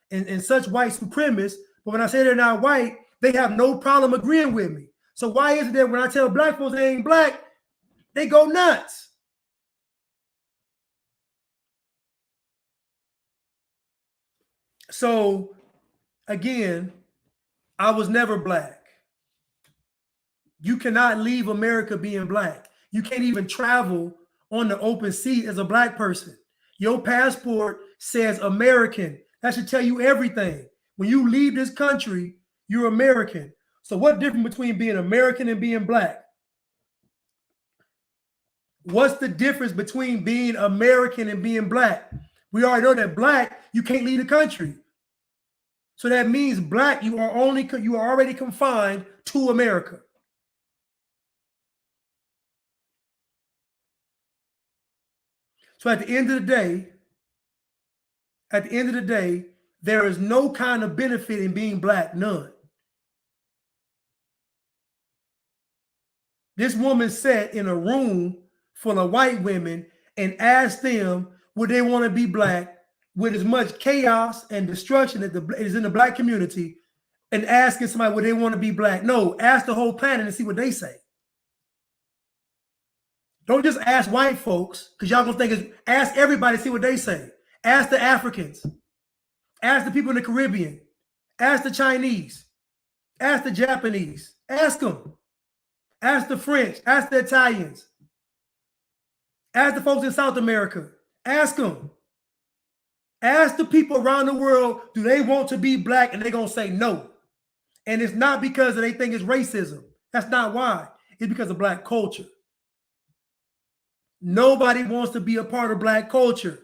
and such white supremacists, but when I say they're not white, they have no problem agreeing with me. So why is it that when I tell black folks they ain't black, they go nuts? So again, I was never black. You cannot leave America being black. You can't even travel on the open sea as a black person. Your passport says American. That should tell you everything. When you leave this country, you're American. So what difference between being American and being black? What's the difference between being American and being black? We already know that black, you can't leave the country. So that means black, you are already confined to America. So at the end of the day, there is no kind of benefit in being black, none. This woman sat in a room full of white women and asked them would they want to be black with as much chaos and destruction that is in the black community, and asking somebody would they want to be black. No, ask the whole planet and see what they say. Don't just ask white folks, because y'all gonna think ask everybody, see what they say. Ask the Africans. Ask the people in the Caribbean. Ask the Chinese. Ask the Japanese. Ask them. Ask the French. Ask the Italians. Ask the folks in South America. Ask them. Ask the people around the world, do they want to be black? And they're going to say no. And it's not because they think it's racism. That's not why. It's because of black culture. Nobody wants to be a part of black culture.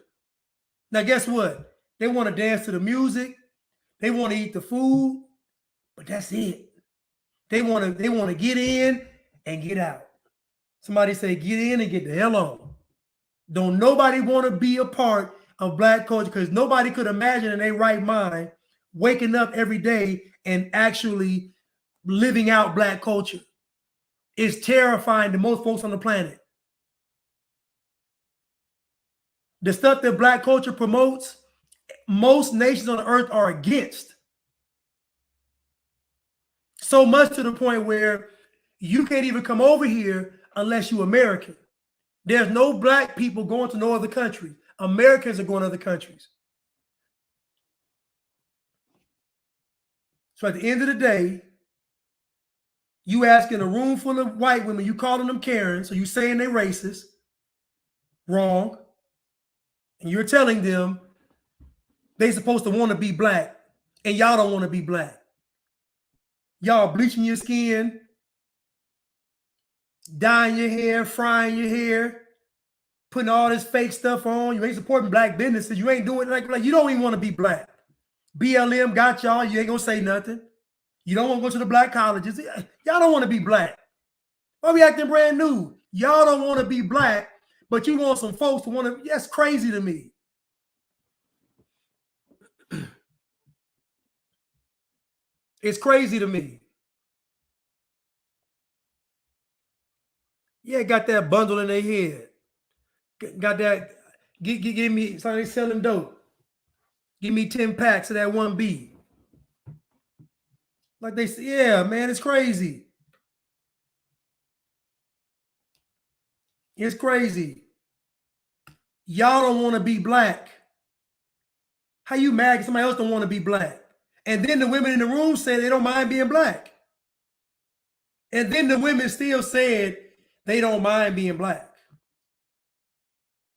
Now, guess what? They want to dance to the music. They want to eat the food, but that's it. They want to get in and get out. Somebody say, get in and get the hell on. Don't nobody want to be a part of black culture, because nobody could imagine in their right mind waking up every day and actually living out black culture. It's terrifying to most folks on the planet. The stuff that black culture promotes, most nations on the earth are against. So much to the point where you can't even come over here unless you're American. There's no black people going to no other country. Americans are going to other countries. So at the end of the day, you asking a room full of white women, you calling them Karens, so you saying they're racist, wrong, and you're telling them they supposed to want to be black, and y'all don't want to be black. Y'all bleaching your skin, dyeing your hair, frying your hair, putting all this fake stuff on. You ain't supporting black businesses. You ain't doing like you don't even want to be black. BLM got y'all. You ain't gonna say nothing. You don't want to go to the black colleges. Y'all don't want to be black. Why we acting brand new? Y'all don't want to be black, but you want some folks to want to. That's crazy to me. It's crazy to me. Yeah, got that bundle in their head. Got that. Give me. So they selling dope. Give me 10 packs of that 1B. Like they say, yeah, man, it's crazy. It's crazy. Y'all don't want to be black. How you mad if somebody else don't want to be black? And then the women in the room say they don't mind being black. And then the women still said they don't mind being black.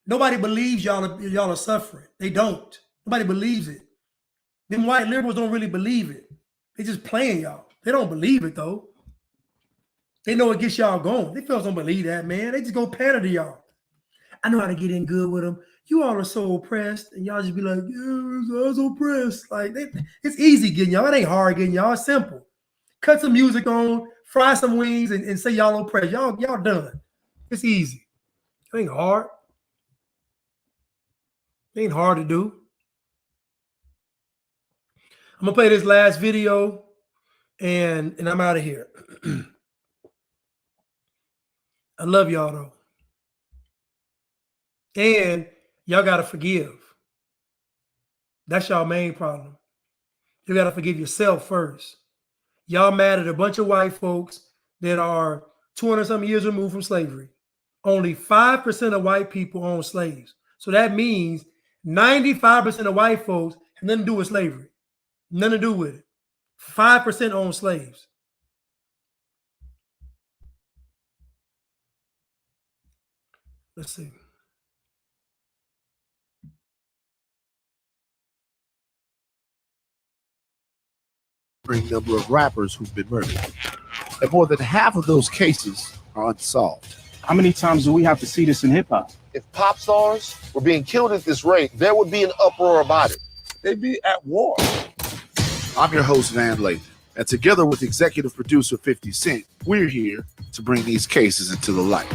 Nobody believes y'all are suffering. They don't. Nobody believes it. Them white liberals don't really believe it. They just playing y'all. They don't believe it though. They know it gets y'all going. They fellas don't believe that, man. They just go pander to y'all. I know how to get in good with them. You all are so oppressed, and y'all just be like, yeah, I was oppressed. Like it's easy getting y'all. It ain't hard getting y'all. It's simple. Cut some music on, fry some wings, and say y'all oppressed. Y'all done. It's easy. It ain't hard. It ain't hard to do. I'm gonna play this last video, and I'm out of here. I love y'all though. And y'all gotta forgive. That's y'all main problem. You gotta forgive yourself first. Y'all mad at a bunch of white folks that are 200-something years removed from slavery. Only 5% of white people own slaves. So that means 95% of white folks have nothing to do with slavery. Nothing to do with it. 5% own slaves. Let's see. Number of rappers who've been murdered. And more than half of those cases are unsolved. How many times do we have to see this in hip hop? If pop stars were being killed at this rate, there would be an uproar about it. They'd be at war. I'm your host, Van Lathan, and together with executive producer 50 Cent, we're here to bring these cases into the light.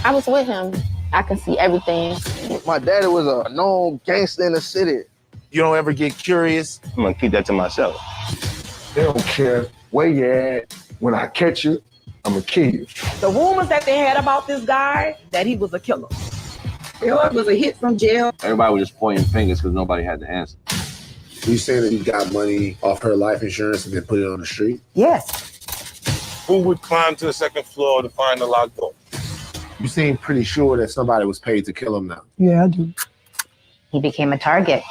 I was with him. I could see everything. My daddy was a known gangster in the city. You don't ever get curious? I'm gonna keep that to myself. They don't care where you at. When I catch you, I'm gonna kill you. The rumors that they had about this guy, that he was a killer. It was a hit from jail. Everybody was just pointing fingers because nobody had the answer. You saying that he got money off her life insurance and then put it on the street? Yes. Who would climb to the second floor to find the locked door? You seem pretty sure that somebody was paid to kill him now. Yeah, I do. He became a target.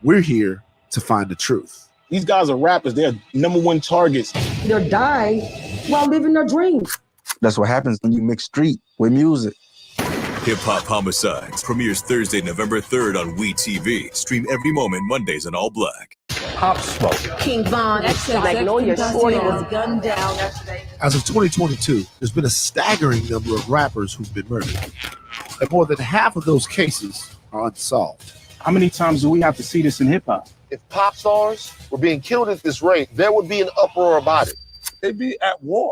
We're here to find the truth. These guys are rappers. They're #1 targets. They're dying while living their dreams. That's what happens when you mix street with music. Hip Hop Homicides premieres Thursday, November 3rd on WeTV. Stream every moment Mondays on All Black. Pop Smoke. King Von, Magnolia Shorty was gunned down yesterday. As of 2022, there's been a staggering number of rappers who've been murdered. And more than half of those cases are unsolved. How many times do we have to see this in hip hop? If pop stars were being killed at this rate, there would be an uproar about it. They'd be at war.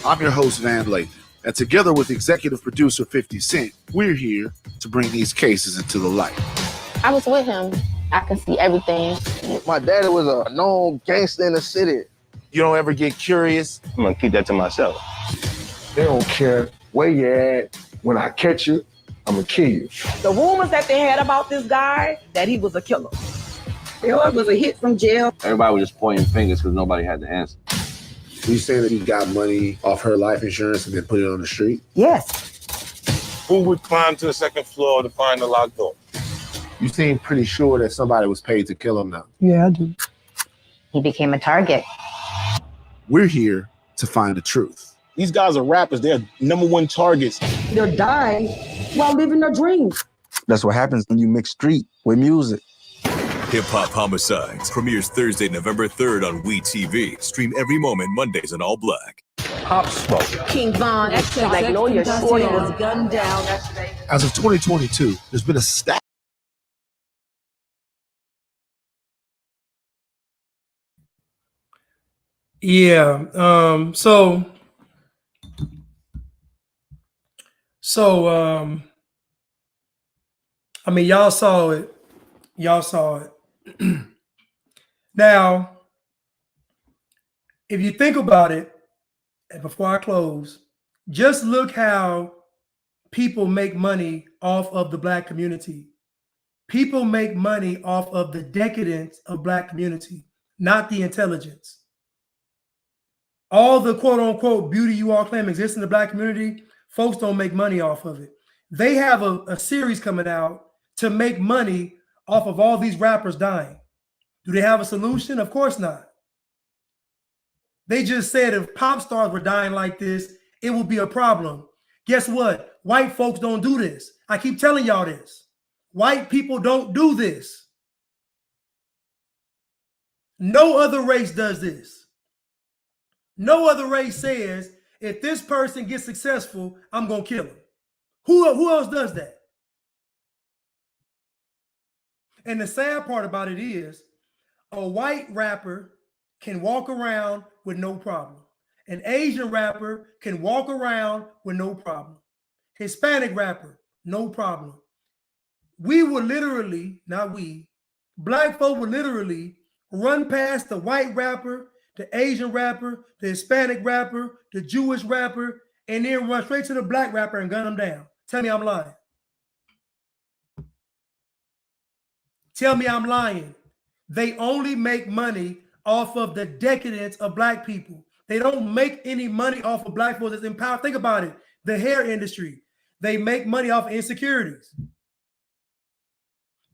I'm your host, Van Lathan, and together with executive producer 50 Cent, we're here to bring these cases into the light. I was with him. I could see everything. My daddy was a known gangster in the city. You don't ever get curious? I'm gonna keep that to myself. They don't care where you at. When I catch you, I'm gonna kill you. The rumors that they had about this guy, that he was a killer. It was a hit from jail. Everybody was just pointing fingers because nobody had the answer. You saying that he got money off her life insurance and then put it on the street? Yes. Who would climb to the second floor to find the locked door? You seem pretty sure that somebody was paid to kill him now. Yeah, I do. He became a target. We're here to find the truth. These guys are rappers. They're #1 targets. They're dying while living their dreams. That's what happens when you mix street with music. Hip Hop Homicides premieres Thursday, November 3rd on WeTV. Stream every moment Mondays on All Black. Pop Smoke. King Von, Magnolia Shorty was gunned down yesterday. As of 2022, there's been a stat. Yeah. I mean, y'all saw it. Y'all saw it. Now, if you think about it, and before I close, just look how people make money off of the Black community. People make money off of the decadence of Black community, not the intelligence. All the quote unquote beauty you all claim exists in the Black community, folks don't make money off of it. They have a series coming out to make money off of all these rappers dying. Do they have a solution? Of course not. They just said if pop stars were dying like this, it would be a problem. Guess what? White folks don't do this. I keep telling y'all this. White people don't do this. No other race does this. No other race says, if this person gets successful, I'm going to kill him. Who else does that? And the sad part about it is, a white rapper can walk around with no problem. An Asian rapper can walk around with no problem. Hispanic rapper, no problem. We would literally, not we, Black folk would literally run past the white rapper, the Asian rapper, the Hispanic rapper, the Jewish rapper, and then run straight to the Black rapper and gun them down. Tell me I'm lying. Tell me I'm lying. They only make money off of the decadence of Black people. They don't make any money off of Black folks that's in power. Think about it. The hair industry, they make money off of insecurities.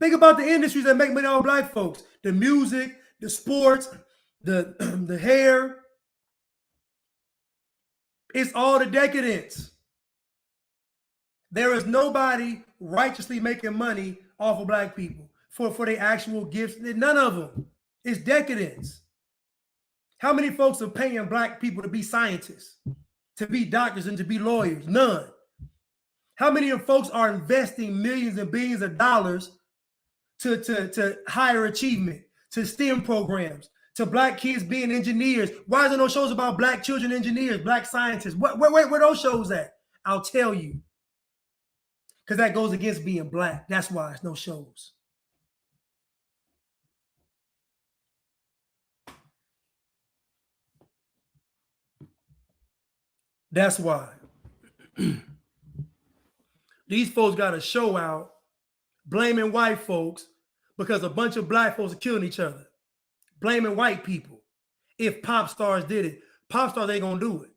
Think about the industries that make money off Black folks. The music, the sports, the hair. It's all the decadence. There is nobody righteously making money off of Black people for their actual gifts. None of them. It's decadence. How many folks are paying Black people to be scientists, to be doctors, and to be lawyers? None. How many of folks are investing millions and billions of dollars to higher achievement, to STEM programs, to Black kids being engineers? Why is there no shows about Black children engineers, Black scientists? Where those shows at? I'll tell you. Because that goes against being Black. That's why it's no shows. That's why. These folks got a show out blaming white folks because a bunch of Black folks are killing each other. Blaming white people. If pop stars did it, pop stars ain't gonna do it.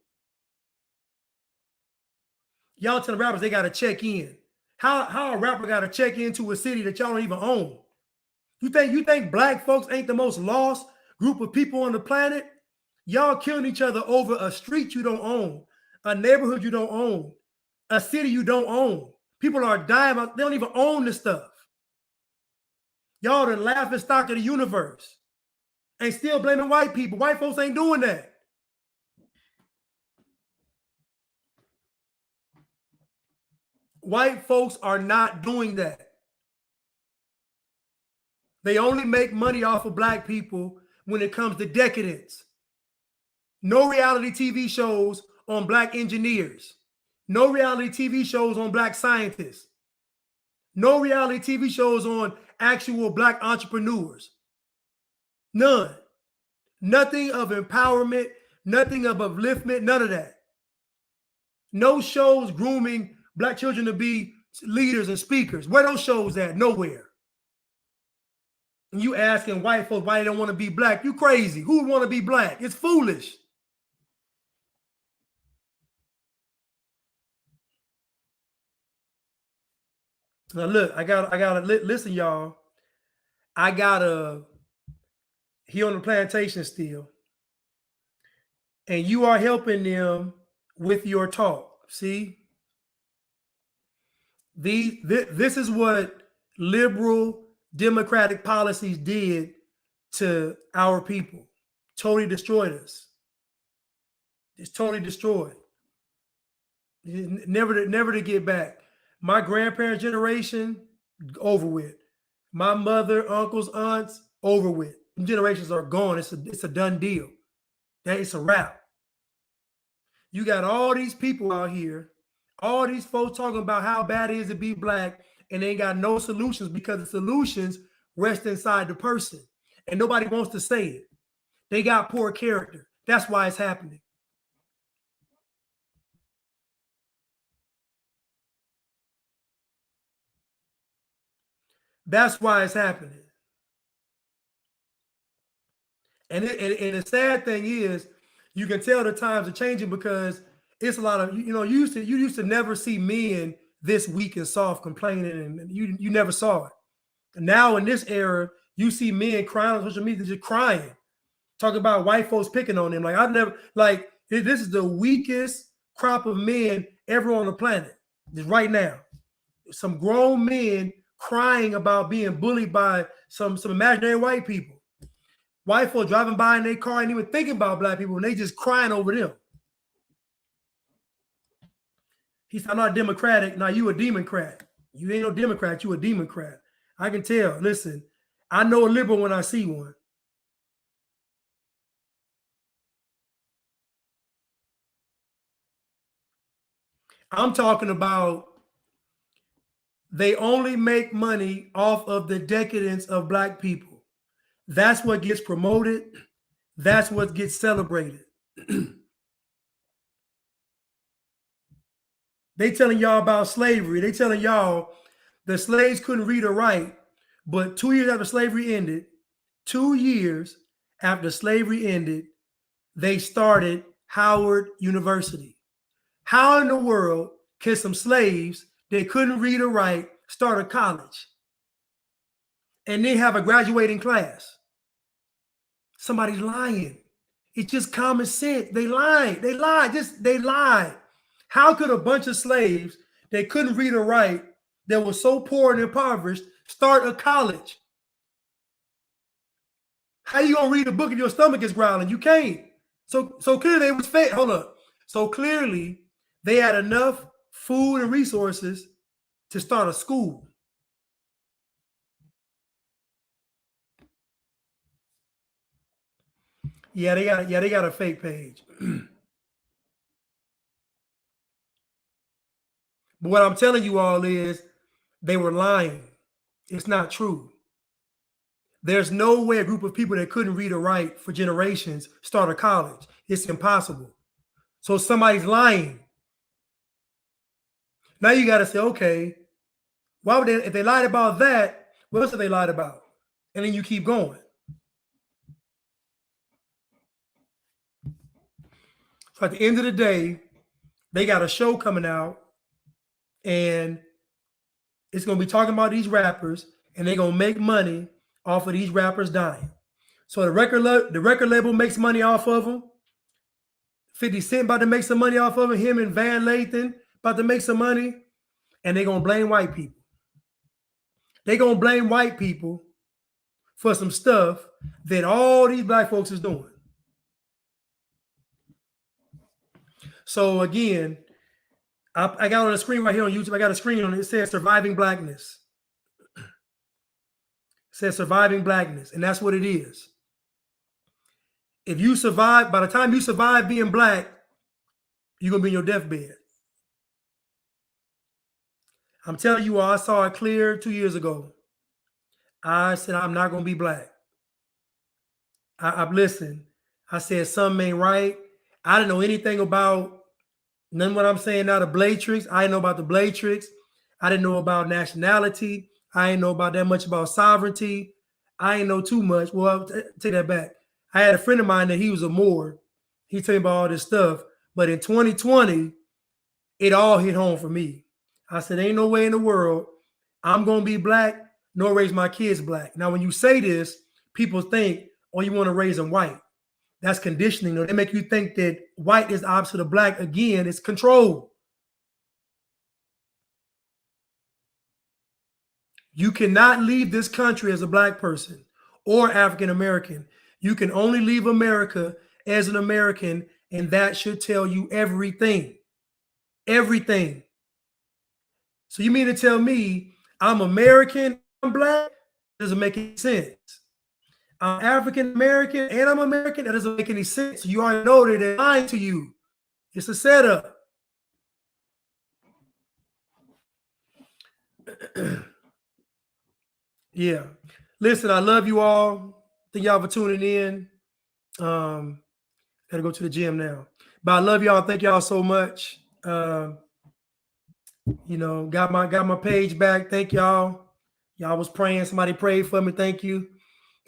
Y'all telling rappers they gotta check in. How a rapper gotta check into a city that y'all don't even own? You think Black folks ain't the most lost group of people on the planet? Y'all killing each other over a street you don't own, a neighborhood you don't own, a city you don't own. People are dying, they don't even own this stuff. Y'all the laughing stock of the universe. And still blaming white people. White folks ain't doing that. White folks are not doing that. They only make money off of Black people when it comes to decadence. No reality TV shows on Black engineers. No reality TV shows on Black scientists. No reality TV shows on actual Black entrepreneurs. None. Nothing of empowerment, nothing of upliftment, none of that. No shows grooming Black children to be leaders and speakers. Where those shows at? Nowhere. And you asking white folks why they don't want to be black. You crazy. Who would want to be black? It's foolish. Now look, I gotta listen, y'all. He on the plantation still. And you are helping them with your talk. See? This is what liberal democratic policies did to our people. Totally destroyed us. It's totally destroyed. Never to get back. My grandparents' generation, over with. My mother, uncles, aunts, over with. Them generations are gone. It's a done deal. It's a wrap. You got all these people out here, all these folks talking about how bad it is to be black, and they ain't got no solutions because the solutions rest inside the person. And nobody wants to say it. They got poor character. That's why it's happening. That's why it's happening. And the sad thing is, you can tell the times are changing because it's a lot of, you used to never see men this weak and soft complaining, and you never saw it. And now in this era, you see men crying on social media, just crying, talking about white folks picking on them. This is the weakest crop of men ever on the planet. Just right now, some grown men crying about being bullied by some imaginary white people. White folks driving by in their car and even thinking about black people, and they just crying over them. He said, I'm not Democratic. Now you a Democrat. You ain't no Democrat. You a Democrat. I can tell. Listen, I know a liberal when I see one. I'm talking about they only make money off of the decadence of black people. That's what gets promoted. That's what gets celebrated. They telling y'all about slavery. They telling y'all the slaves couldn't read or write, but 2 years after slavery ended, 2 years after slavery ended, they started Howard University. How in the world can some slaves that couldn't read or write start a college and then have a graduating class? Somebody's lying. It's just common sense. They lied. They lied. They lied. How could a bunch of slaves that couldn't read or write, that was so poor and impoverished, start a college? How you gonna read a book if your stomach is growling? You can't. So clearly they was fed. Hold up. So clearly they had enough food and resources to start a school. Yeah, they got a fake page. But what I'm telling you all is they were lying. It's not true. There's no way a group of people that couldn't read or write for generations start a college. It's impossible. So somebody's lying. Now you got to say, okay, why would they, if they lied about that, what else have they lied about? And then you keep going. So at the end of the day, they got a show coming out, and it's going to be talking about these rappers, and they're going to make money off of these rappers dying. So the record label makes money off of them. 50 Cent about to make some money off of him and Van Lathan about to make some money, and they're going to blame white people. They're going to blame white people for some stuff that all these black folks is doing. So again, I got on the screen right here on YouTube. I got a screen on it. It says Surviving Blackness. It says Surviving Blackness, and that's what it is. If you survive, by the time you survive being black, you're going to be in your deathbed. I'm telling you all, I saw it clear 2 years ago. I said, I'm not going to be black. I've listened. I said, something ain't right. I didn't know anything about none of what I'm saying now, the Blatrix. I didn't know about the Blatrix. I didn't know about nationality. I didn't know about that much about sovereignty. I ain't know too much. Well, I'll take that back. I had a friend of mine that he was a Moor. He told me about all this stuff. But in 2020, it all hit home for me. I said, ain't no way in the world I'm going to be black nor raise my kids black. Now, when you say this, people think, oh, you want to raise them white. That's conditioning. They make you think that white is the opposite of black. Again, it's control. You cannot leave this country as a black person or African American. You can only leave America as an American, and that should tell you everything. Everything. So you mean to tell me I'm American, I'm black? Doesn't make any sense. I'm African American and I'm American. That doesn't make any sense. You already know that they're lying to you. It's a setup. Yeah. Listen, I love you all. Thank y'all for tuning in. Gotta go to the gym now. But I love y'all. Thank y'all so much. You know, got my page back. Thank y'all. Y'all was praying. Somebody prayed for me. Thank you.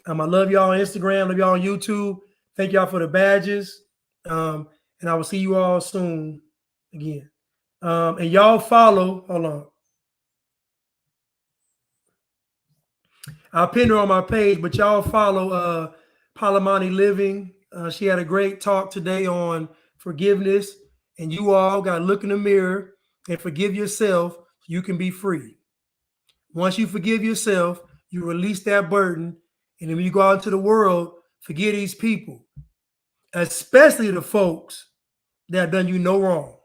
I love y'all on Instagram. Love y'all on YouTube. Thank y'all for the badges. And I will see you all soon again. And y'all follow. Hold on. I'll pin her on my page, but y'all follow Palamani Living. She had a great talk today on forgiveness. And you all got to look in the mirror and forgive yourself so you can be free. Once you forgive yourself, you release that burden. And then when you go out into the world, forgive these people, especially the folks that have done you no wrong.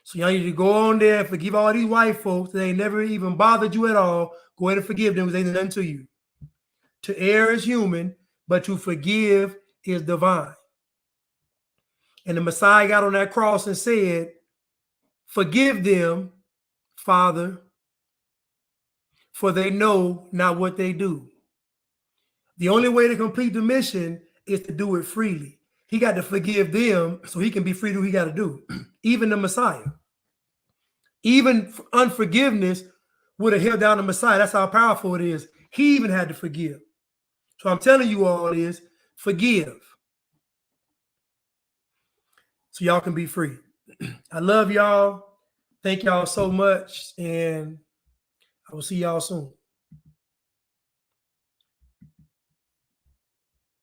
So y'all need to go on there and forgive all these white folks that ain't never even bothered you at all. Go ahead and forgive them because they did nothing to you. To err is human, but to forgive is divine. And the Messiah got on that cross and said, forgive them, Father, for they know not what they do. The only way to complete the mission is to do it freely. He got to forgive them so he can be free to do what he got to do. Even the Messiah. Even unforgiveness would have held down the Messiah. That's how powerful it is. He even had to forgive. So I'm telling you all is forgive. So y'all can be free. I love y'all. Thank y'all so much. And I will see y'all soon.